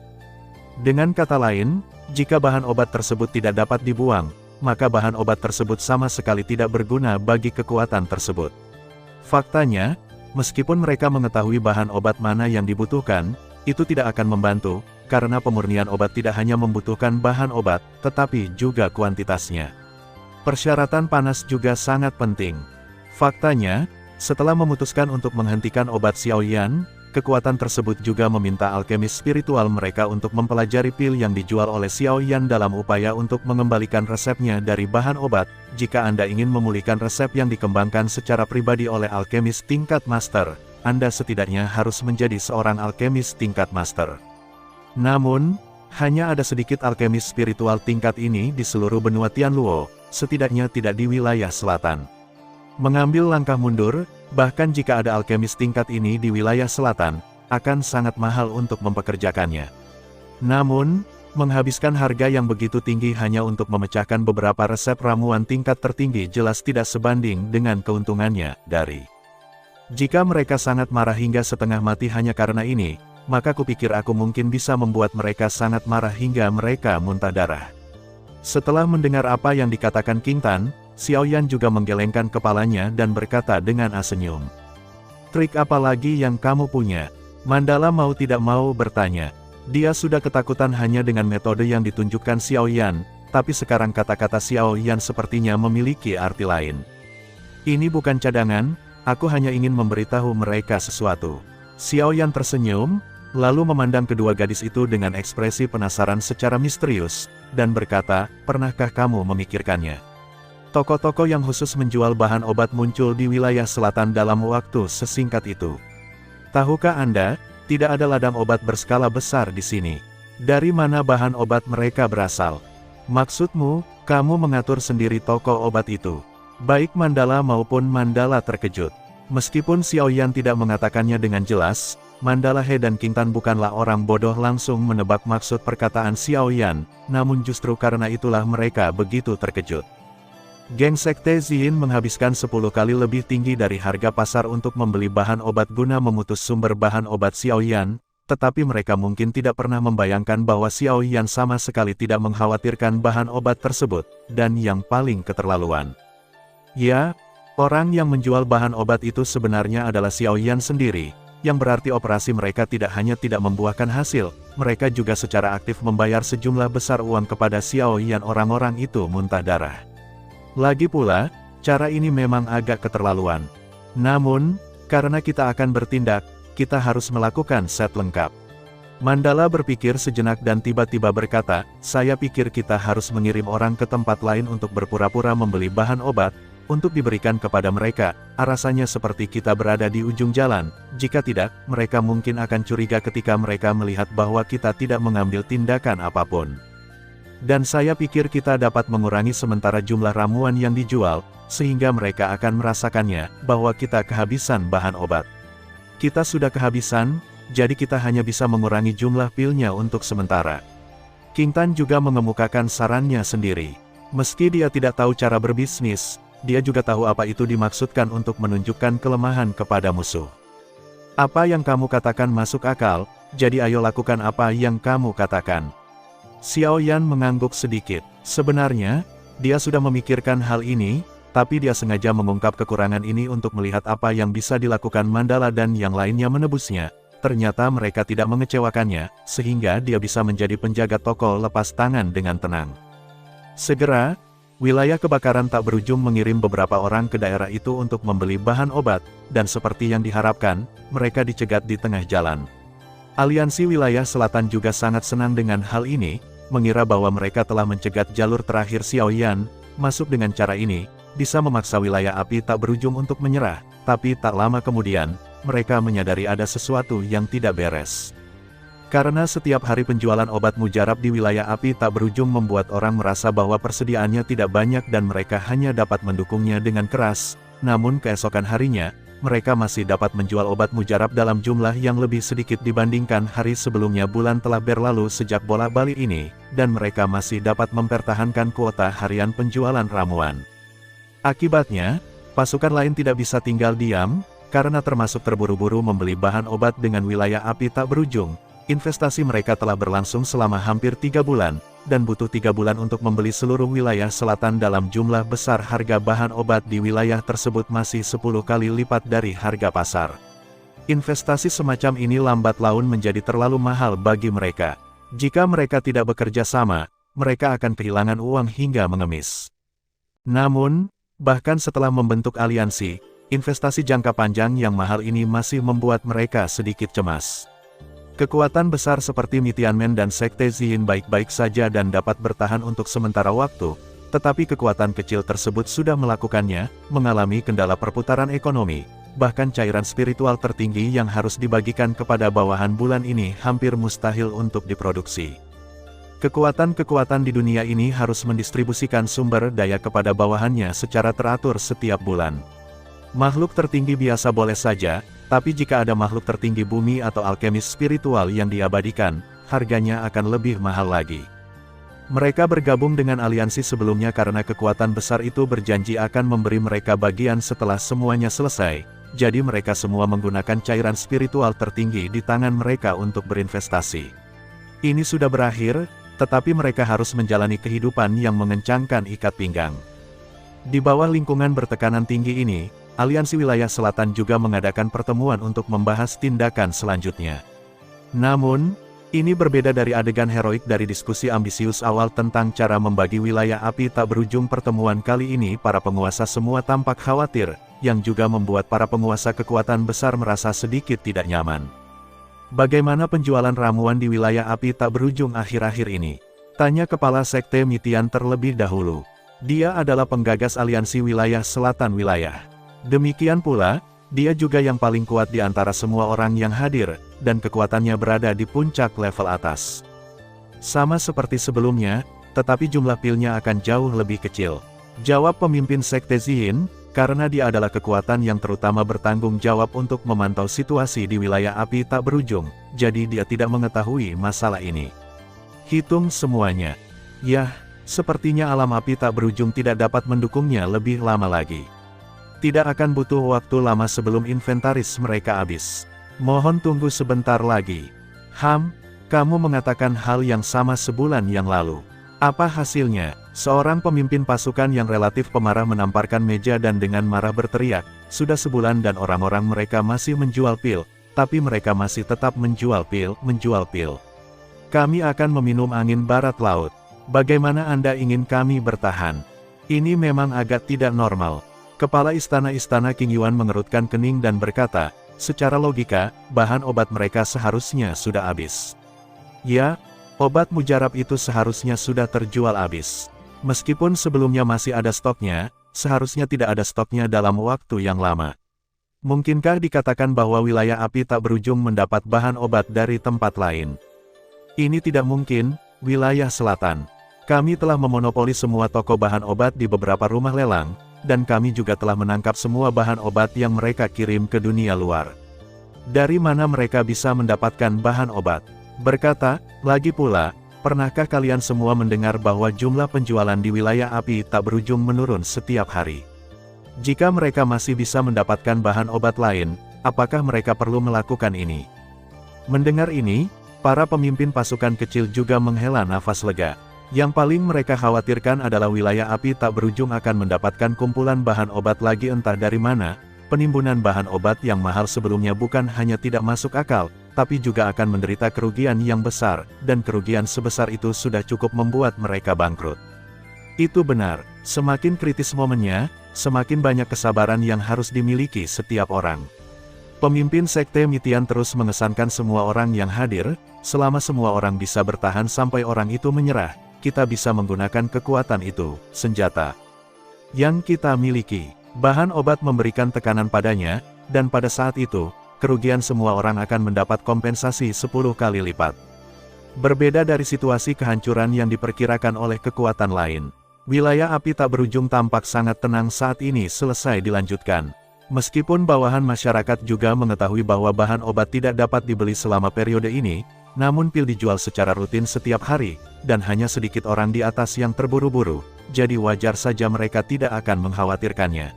Dengan kata lain, jika bahan obat tersebut tidak dapat dibuang, maka bahan obat tersebut sama sekali tidak berguna bagi kekuatan tersebut. Faktanya, meskipun mereka mengetahui bahan obat mana yang dibutuhkan, itu tidak akan membantu, karena pemurnian obat tidak hanya membutuhkan bahan obat, tetapi juga kuantitasnya. Persyaratan panas juga sangat penting. Faktanya, setelah memutuskan untuk menghentikan obat Xiaoyan, kekuatan tersebut juga meminta alkemis spiritual mereka untuk mempelajari pil yang dijual oleh Xiaoyan dalam upaya untuk mengembalikan resepnya dari bahan obat. Jika Anda ingin memulihkan resep yang dikembangkan secara pribadi oleh alkemis tingkat master, Anda setidaknya harus menjadi seorang alkemis tingkat master. Namun, hanya ada sedikit alkemis spiritual tingkat ini di seluruh benua Tianluo, setidaknya tidak di wilayah selatan. Mengambil langkah mundur, bahkan jika ada alkemis tingkat ini di wilayah selatan, akan sangat mahal untuk mempekerjakannya. Namun, menghabiskan harga yang begitu tinggi hanya untuk memecahkan beberapa resep ramuan tingkat tertinggi jelas tidak sebanding dengan keuntungannya dari. Jika mereka sangat marah hingga setengah mati hanya karena ini, maka kupikir aku mungkin bisa membuat mereka sangat marah hingga mereka muntah darah. Setelah mendengar apa yang dikatakan King Tan, Xiaoyan juga menggelengkan kepalanya dan berkata dengan senyum. Trik apa lagi yang kamu punya? Mandala mau tidak mau bertanya. Dia sudah ketakutan hanya dengan metode yang ditunjukkan Xiaoyan, tapi sekarang kata-kata Xiaoyan sepertinya memiliki arti lain. Ini bukan cadangan, aku hanya ingin memberitahu mereka sesuatu. Xiaoyan tersenyum, lalu memandang kedua gadis itu dengan ekspresi penasaran secara misterius, dan berkata, pernahkah kamu memikirkannya? Toko-toko yang khusus menjual bahan obat muncul di wilayah selatan dalam waktu sesingkat itu. Tahukah Anda, tidak ada ladang obat berskala besar di sini. Dari mana bahan obat mereka berasal? Maksudmu, kamu mengatur sendiri toko obat itu? Baik Mandala maupun Mandala terkejut. Meskipun Xiaoyan tidak mengatakannya dengan jelas, Mandala He dan King Tan bukanlah orang bodoh langsung menebak maksud perkataan Xiaoyan, namun justru karena itulah mereka begitu terkejut. Geng Sekte Ziyin menghabiskan 10 kali lebih tinggi dari harga pasar untuk membeli bahan obat guna memutus sumber bahan obat Xiaoyan, tetapi mereka mungkin tidak pernah membayangkan bahwa Xiaoyan sama sekali tidak mengkhawatirkan bahan obat tersebut, dan yang paling keterlaluan. Ya, orang yang menjual bahan obat itu sebenarnya adalah Xiaoyan sendiri. Yang berarti operasi mereka tidak hanya tidak membuahkan hasil, mereka juga secara aktif membayar sejumlah besar uang kepada Xiaoyan. Orang-orang itu muntah darah. Lagi pula, cara ini memang agak keterlaluan. Namun, karena kita akan bertindak, kita harus melakukan set lengkap. Mandala berpikir sejenak dan tiba-tiba berkata, saya pikir kita harus mengirim orang ke tempat lain untuk berpura-pura membeli bahan obat, untuk diberikan kepada mereka. Rasanya seperti kita berada di ujung jalan. Jika tidak, mereka mungkin akan curiga ketika mereka melihat bahwa kita tidak mengambil tindakan apapun. Dan saya pikir kita dapat mengurangi sementara jumlah ramuan yang dijual, sehingga mereka akan merasakannya, bahwa kita kehabisan bahan obat. Kita sudah kehabisan, jadi kita hanya bisa mengurangi jumlah pilnya untuk sementara. King Tan juga mengemukakan sarannya sendiri. Meski dia tidak tahu cara berbisnis, dia juga tahu apa itu dimaksudkan untuk menunjukkan kelemahan kepada musuh. Apa yang kamu katakan masuk akal, jadi ayo lakukan apa yang kamu katakan. Xiaoyan mengangguk sedikit. Sebenarnya, dia sudah memikirkan hal ini, tapi dia sengaja mengungkap kekurangan ini untuk melihat apa yang bisa dilakukan Mandala dan yang lainnya menebusnya. Ternyata mereka tidak mengecewakannya, sehingga dia bisa menjadi penjaga toko lepas tangan dengan tenang. Segera, wilayah kebakaran tak berujung mengirim beberapa orang ke daerah itu untuk membeli bahan obat, dan seperti yang diharapkan, mereka dicegat di tengah jalan. Aliansi wilayah selatan juga sangat senang dengan hal ini, mengira bahwa mereka telah mencegat jalur terakhir Xiaoyan. Masuk dengan cara ini, bisa memaksa wilayah api tak berujung untuk menyerah, tapi tak lama kemudian, mereka menyadari ada sesuatu yang tidak beres. Karena setiap hari penjualan obat mujarab di wilayah api tak berujung membuat orang merasa bahwa persediaannya tidak banyak dan mereka hanya dapat mendukungnya dengan keras, namun keesokan harinya, mereka masih dapat menjual obat mujarab dalam jumlah yang lebih sedikit dibandingkan hari sebelumnya. Bulan telah berlalu sejak bola-balik ini, dan mereka masih dapat mempertahankan kuota harian penjualan ramuan. Akibatnya, Pasukan lain tidak bisa tinggal diam, karena termasuk terburu-buru membeli bahan obat dengan wilayah api tak berujung. Investasi mereka telah berlangsung selama hampir 3 bulan, dan butuh 3 bulan untuk membeli seluruh wilayah selatan dalam jumlah besar. Harga bahan obat di wilayah tersebut masih 10 kali lipat dari harga pasar. Investasi semacam ini lambat laun menjadi terlalu mahal bagi mereka. Jika mereka tidak bekerja sama, mereka akan kehilangan uang hingga mengemis. Namun, bahkan setelah membentuk aliansi, investasi jangka panjang yang mahal ini masih membuat mereka sedikit cemas. Kekuatan besar seperti Tianmen dan Sekte Ziyin baik-baik saja dan dapat bertahan untuk sementara waktu, tetapi kekuatan kecil tersebut sudah melakukannya, mengalami kendala perputaran ekonomi. Bahkan cairan spiritual tertinggi yang harus dibagikan kepada bawahan bulan ini hampir mustahil untuk diproduksi. Kekuatan-kekuatan di dunia ini harus mendistribusikan sumber daya kepada bawahannya secara teratur setiap bulan. Makhluk tertinggi biasa boleh saja, tapi jika ada makhluk tertinggi bumi atau alkemis spiritual yang diabadikan, harganya akan lebih mahal lagi. Mereka bergabung dengan aliansi sebelumnya karena kekuatan besar itu berjanji akan memberi mereka bagian setelah semuanya selesai, jadi mereka semua menggunakan cairan spiritual tertinggi di tangan mereka untuk berinvestasi. Ini sudah berakhir, tetapi mereka harus menjalani kehidupan yang mengencangkan ikat pinggang. Di bawah lingkungan bertekanan tinggi ini, Aliansi Wilayah Selatan juga mengadakan pertemuan untuk membahas tindakan selanjutnya. Namun, ini berbeda dari adegan heroik dari diskusi ambisius awal tentang cara membagi wilayah api tak berujung. Pertemuan kali ini para penguasa semua tampak khawatir, yang juga membuat para penguasa kekuatan besar merasa sedikit tidak nyaman. Bagaimana penjualan ramuan di wilayah api tak berujung akhir-akhir ini? Tanya Kepala Sekte Tian terlebih dahulu. Dia adalah penggagas aliansi Wilayah Selatan Wilayah. Demikian pula, dia juga yang paling kuat di antara semua orang yang hadir, dan kekuatannya berada di puncak level atas. Sama seperti sebelumnya, tetapi jumlah pilnya akan jauh lebih kecil. Jawab pemimpin Sekte Ziyin, karena dia adalah kekuatan yang terutama bertanggung jawab untuk memantau situasi di wilayah api tak berujung, jadi dia tidak mengetahui masalah ini. Hitung semuanya. Yah, sepertinya alam api tak berujung tidak dapat mendukungnya lebih lama lagi. Tidak akan butuh waktu lama sebelum inventaris mereka habis. Mohon tunggu sebentar lagi. Kamu mengatakan hal yang sama sebulan yang lalu. Apa hasilnya? Seorang pemimpin pasukan yang relatif pemarah menamparkan meja dan dengan marah berteriak, sudah sebulan dan orang-orang mereka masih menjual pil, tapi mereka masih tetap menjual pil. Kami akan meminum angin barat laut. Bagaimana Anda ingin kami bertahan? Ini memang agak tidak normal. Kepala istana King Yuan mengerutkan kening dan berkata, secara logika, bahan obat mereka seharusnya sudah habis. Ya, obat mujarab itu seharusnya sudah terjual habis. Meskipun sebelumnya masih ada stoknya, seharusnya tidak ada stoknya dalam waktu yang lama. Mungkinkah dikatakan bahwa wilayah api tak berujung mendapat bahan obat dari tempat lain? Ini tidak mungkin, wilayah selatan. Kami telah memonopoli semua toko bahan obat di beberapa rumah lelang, dan kami juga telah menangkap semua bahan obat yang mereka kirim ke dunia luar. Dari mana mereka bisa mendapatkan bahan obat? Berkata, lagi pula, pernahkah kalian semua mendengar bahwa jumlah penjualan di wilayah api tak berujung menurun setiap hari? Jika mereka masih bisa mendapatkan bahan obat lain, apakah mereka perlu melakukan ini? Mendengar ini, para pemimpin pasukan kecil juga menghela nafas lega. Yang paling mereka khawatirkan adalah wilayah api tak berujung akan mendapatkan kumpulan bahan obat lagi entah dari mana. Penimbunan bahan obat yang mahal sebelumnya bukan hanya tidak masuk akal, tapi juga akan menderita kerugian yang besar, dan kerugian sebesar itu sudah cukup membuat mereka bangkrut. Itu benar, semakin kritis momennya, semakin banyak kesabaran yang harus dimiliki setiap orang. Pemimpin Sekte Tian terus mengesankan semua orang yang hadir, selama semua orang bisa bertahan sampai orang itu menyerah, kita bisa menggunakan kekuatan itu, senjata yang kita miliki. Bahan obat memberikan tekanan padanya, dan pada saat itu, kerugian semua orang akan mendapat kompensasi 10 kali lipat. Berbeda dari situasi kehancuran yang diperkirakan oleh kekuatan lain. Wilayah api tak berujung tampak sangat tenang saat ini selesai dilanjutkan. Meskipun bawahan masyarakat juga mengetahui bahwa bahan obat tidak dapat dibeli selama periode ini, namun pil dijual secara rutin setiap hari, dan hanya sedikit orang di atas yang terburu-buru, jadi wajar saja mereka tidak akan mengkhawatirkannya.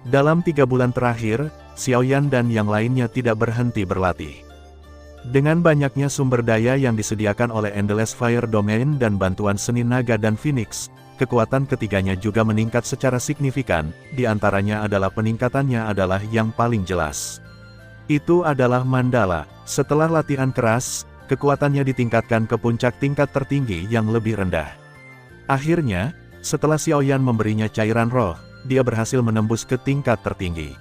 Dalam 3 bulan terakhir, Xiaoyan dan yang lainnya tidak berhenti berlatih. Dengan banyaknya sumber daya yang disediakan oleh Endless Fire Domain dan bantuan Seni Naga dan Phoenix, kekuatan ketiganya juga meningkat secara signifikan, di antaranya adalah peningkatannya adalah yang paling jelas. Itu adalah Mandala. Setelah latihan keras, kekuatannya ditingkatkan ke puncak tingkat tertinggi yang lebih rendah. Akhirnya, setelah Xiaoyan memberinya cairan roh, dia berhasil menembus ke tingkat tertinggi.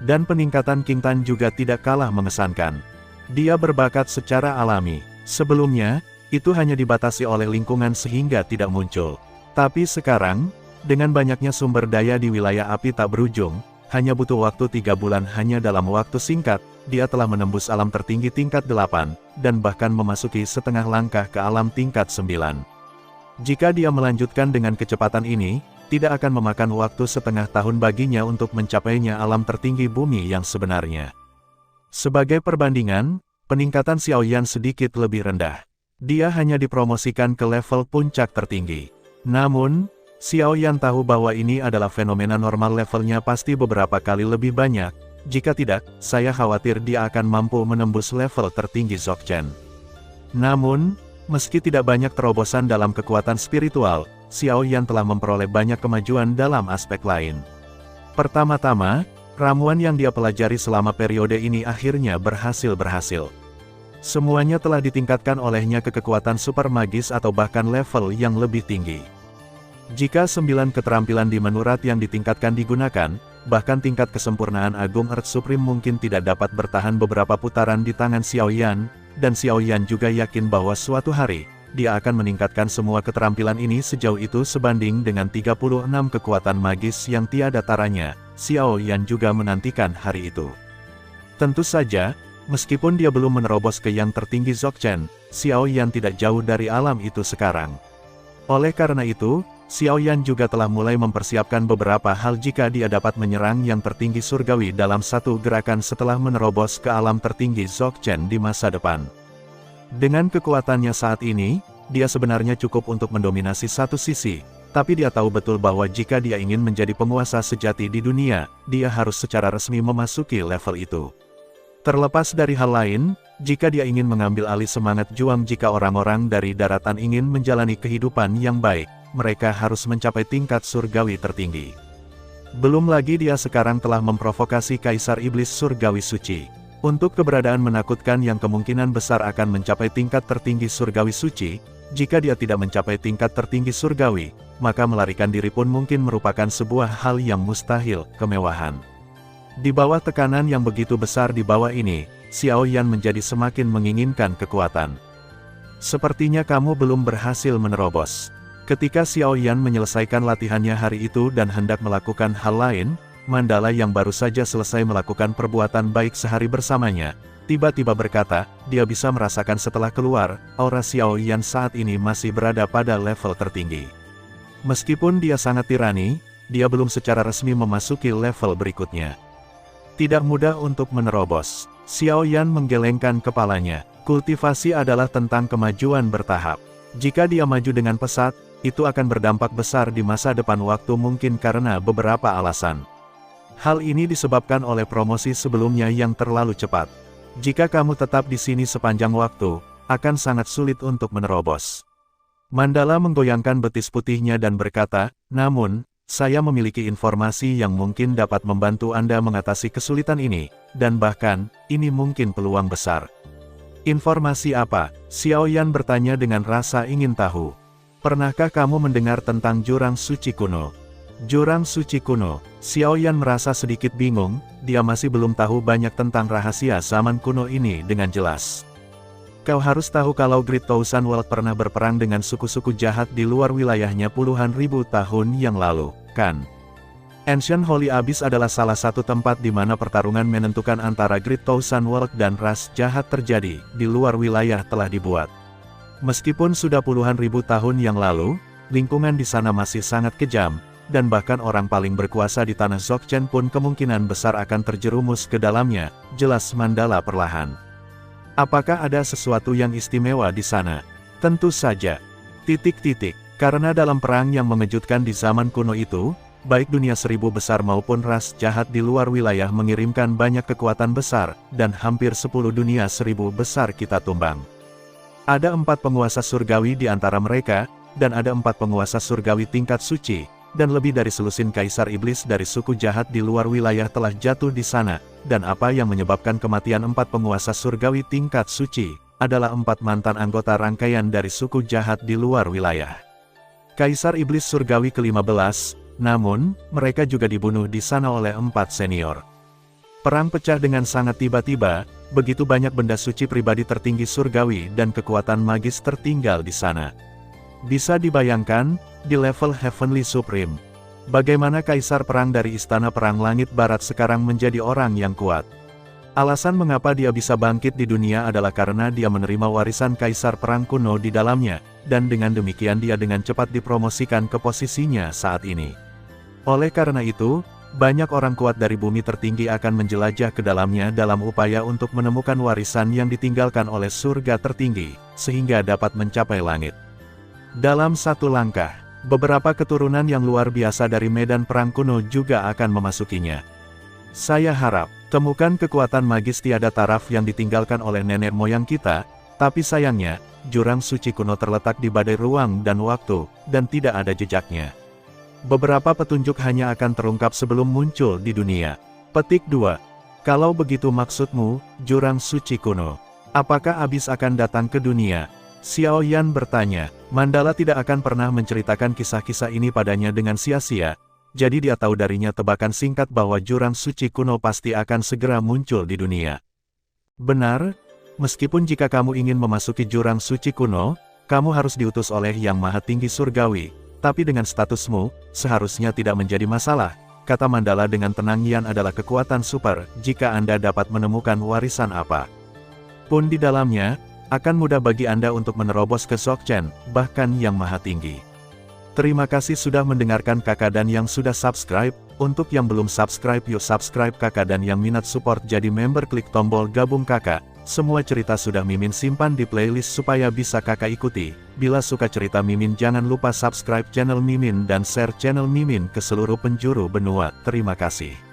Dan peningkatan King Tan juga tidak kalah mengesankan. Dia berbakat secara alami. Sebelumnya, itu hanya dibatasi oleh lingkungan sehingga tidak muncul. Tapi sekarang, dengan banyaknya sumber daya di wilayah api tak berujung, hanya butuh waktu 3 bulan hanya dalam waktu singkat, dia telah menembus alam tertinggi tingkat 8, dan bahkan memasuki setengah langkah ke alam tingkat 9. Jika dia melanjutkan dengan kecepatan ini, tidak akan memakan waktu setengah tahun baginya untuk mencapainya alam tertinggi bumi yang sebenarnya. Sebagai perbandingan, peningkatan Xiaoyan sedikit lebih rendah. Dia hanya dipromosikan ke level puncak tertinggi. Namun, Xiaoyan tahu bahwa ini adalah fenomena normal, levelnya pasti beberapa kali lebih banyak. Jika tidak, saya khawatir dia akan mampu menembus level tertinggi Dzogchen. Namun, meski tidak banyak terobosan dalam kekuatan spiritual, Xiaoyan telah memperoleh banyak kemajuan dalam aspek lain. Pertama-tama, ramuan yang dia pelajari selama periode ini akhirnya berhasil. Semuanya telah ditingkatkan olehnya ke kekuatan super magis atau bahkan level yang lebih tinggi. Jika 9 keterampilan di menurat yang ditingkatkan digunakan, bahkan tingkat kesempurnaan Agung Earth Supreme mungkin tidak dapat bertahan beberapa putaran di tangan Xiaoyan, dan Xiaoyan juga yakin bahwa suatu hari, dia akan meningkatkan semua keterampilan ini sejauh itu sebanding dengan 36 kekuatan magis yang tiada taranya. Xiaoyan juga menantikan hari itu. Tentu saja, meskipun dia belum menerobos ke yang tertinggi Dzogchen, Xiaoyan tidak jauh dari alam itu sekarang. Oleh karena itu, Xiaoyan juga telah mulai mempersiapkan beberapa hal jika dia dapat menyerang yang tertinggi surgawi dalam satu gerakan setelah menerobos ke alam tertinggi Dzogchen di masa depan. Dengan kekuatannya saat ini, dia sebenarnya cukup untuk mendominasi satu sisi, tapi dia tahu betul bahwa jika dia ingin menjadi penguasa sejati di dunia, dia harus secara resmi memasuki level itu. Terlepas dari hal lain, jika dia ingin mengambil alih semangat juang, jika orang-orang dari daratan ingin menjalani kehidupan yang baik, mereka harus mencapai tingkat surgawi tertinggi. Belum lagi dia sekarang telah memprovokasi Kaisar Iblis Surgawi Suci. Untuk keberadaan menakutkan yang kemungkinan besar akan mencapai tingkat tertinggi surgawi suci, jika dia tidak mencapai tingkat tertinggi surgawi, maka melarikan diri pun mungkin merupakan sebuah hal yang mustahil, kemewahan. Di bawah tekanan yang begitu besar di bawah ini, Xiaoyan menjadi semakin menginginkan kekuatan. Sepertinya kamu belum berhasil menerobos. Ketika Xiaoyan menyelesaikan latihannya hari itu dan hendak melakukan hal lain, Mandala yang baru saja selesai melakukan perbuatan baik sehari bersamanya, tiba-tiba berkata, dia bisa merasakan setelah keluar, aura Xiaoyan saat ini masih berada pada level tertinggi. Meskipun dia sangat tirani, dia belum secara resmi memasuki level berikutnya. Tidak mudah untuk menerobos. Xiaoyan menggelengkan kepalanya. Kultivasi adalah tentang kemajuan bertahap. Jika dia maju dengan pesat, itu akan berdampak besar di masa depan waktu mungkin karena beberapa alasan. Hal ini disebabkan oleh promosi sebelumnya yang terlalu cepat. Jika kamu tetap di sini sepanjang waktu, akan sangat sulit untuk menerobos. Mandala menggoyangkan betis putihnya dan berkata, namun, saya memiliki informasi yang mungkin dapat membantu Anda mengatasi kesulitan ini, dan bahkan, ini mungkin peluang besar. Informasi apa? Xiaoyan bertanya dengan rasa ingin tahu. Pernahkah kamu mendengar tentang Jurang Suci Kuno? Jurang Suci Kuno. Xiaoyan merasa sedikit bingung, dia masih belum tahu banyak tentang rahasia zaman kuno ini dengan jelas. Kau harus tahu kalau Great Thousand World pernah berperang dengan suku-suku jahat di luar wilayahnya puluhan ribu tahun yang lalu, kan? Ancient Holy Abyss adalah salah satu tempat di mana pertarungan menentukan antara Great Thousand World dan ras jahat terjadi, di luar wilayah telah dibuat. Meskipun sudah puluhan ribu tahun yang lalu, lingkungan di sana masih sangat kejam, dan bahkan orang paling berkuasa di tanah Dzogchen pun kemungkinan besar akan terjerumus ke dalamnya, jelas Mandala perlahan. Apakah ada sesuatu yang istimewa di sana? Tentu saja. Karena dalam perang yang mengejutkan di zaman kuno itu, baik dunia seribu besar maupun ras jahat di luar wilayah mengirimkan banyak kekuatan besar, dan hampir 10 dunia seribu besar kita tumbang. Ada 4 penguasa surgawi di antara mereka, dan ada 4 penguasa surgawi tingkat suci, dan lebih dari selusin kaisar iblis dari suku jahat di luar wilayah telah jatuh di sana, dan apa yang menyebabkan kematian 4 penguasa surgawi tingkat suci, adalah 4 mantan anggota rangkaian dari suku jahat di luar wilayah. Kaisar iblis surgawi ke-15, namun, mereka juga dibunuh di sana oleh 4 senior. Perang pecah dengan sangat tiba-tiba, begitu banyak benda suci pribadi tertinggi surgawi dan kekuatan magis tertinggal di sana. Bisa dibayangkan, di level Heavenly Supreme, bagaimana kaisar perang dari Istana Perang Langit Barat sekarang menjadi orang yang kuat. Alasan mengapa dia bisa bangkit di dunia adalah karena dia menerima warisan kaisar perang kuno di dalamnya, dan dengan demikian dia dengan cepat dipromosikan ke posisinya saat ini. Oleh karena itu, banyak orang kuat dari bumi tertinggi akan menjelajah ke dalamnya dalam upaya untuk menemukan warisan yang ditinggalkan oleh surga tertinggi, sehingga dapat mencapai langit. Dalam satu langkah, beberapa keturunan yang luar biasa dari medan perang kuno juga akan memasukinya. Saya harap, temukan kekuatan magis tiada taraf yang ditinggalkan oleh nenek moyang kita, tapi sayangnya, jurang suci kuno terletak di badai ruang dan waktu, dan tidak ada jejaknya. Beberapa petunjuk hanya akan terungkap sebelum muncul di dunia. Petik 2. Kalau begitu maksudmu, jurang suci kuno, apakah Abyss akan datang ke dunia? Xiao Yan bertanya. Mandala tidak akan pernah menceritakan kisah-kisah ini padanya dengan sia-sia, jadi dia tahu darinya tebakan singkat bahwa jurang suci kuno pasti akan segera muncul di dunia. Benar, meskipun jika kamu ingin memasuki jurang suci kuno, kamu harus diutus oleh Yang Maha Tinggi Surgawi. Tapi dengan statusmu, seharusnya tidak menjadi masalah, kata Mandala dengan tenang. Yan adalah kekuatan super, jika Anda dapat menemukan warisan apa pun di dalamnya, akan mudah bagi Anda untuk menerobos ke Dzogchen, bahkan Yang Maha Tinggi. Terima kasih sudah mendengarkan kakak dan yang sudah subscribe. Untuk yang belum subscribe yuk subscribe kakak, dan yang minat support jadi member klik tombol gabung kakak. Semua cerita sudah Mimin simpan di playlist supaya bisa kakak ikuti. Bila suka cerita Mimin jangan lupa subscribe channel Mimin dan share channel Mimin ke seluruh penjuru benua. Terima kasih.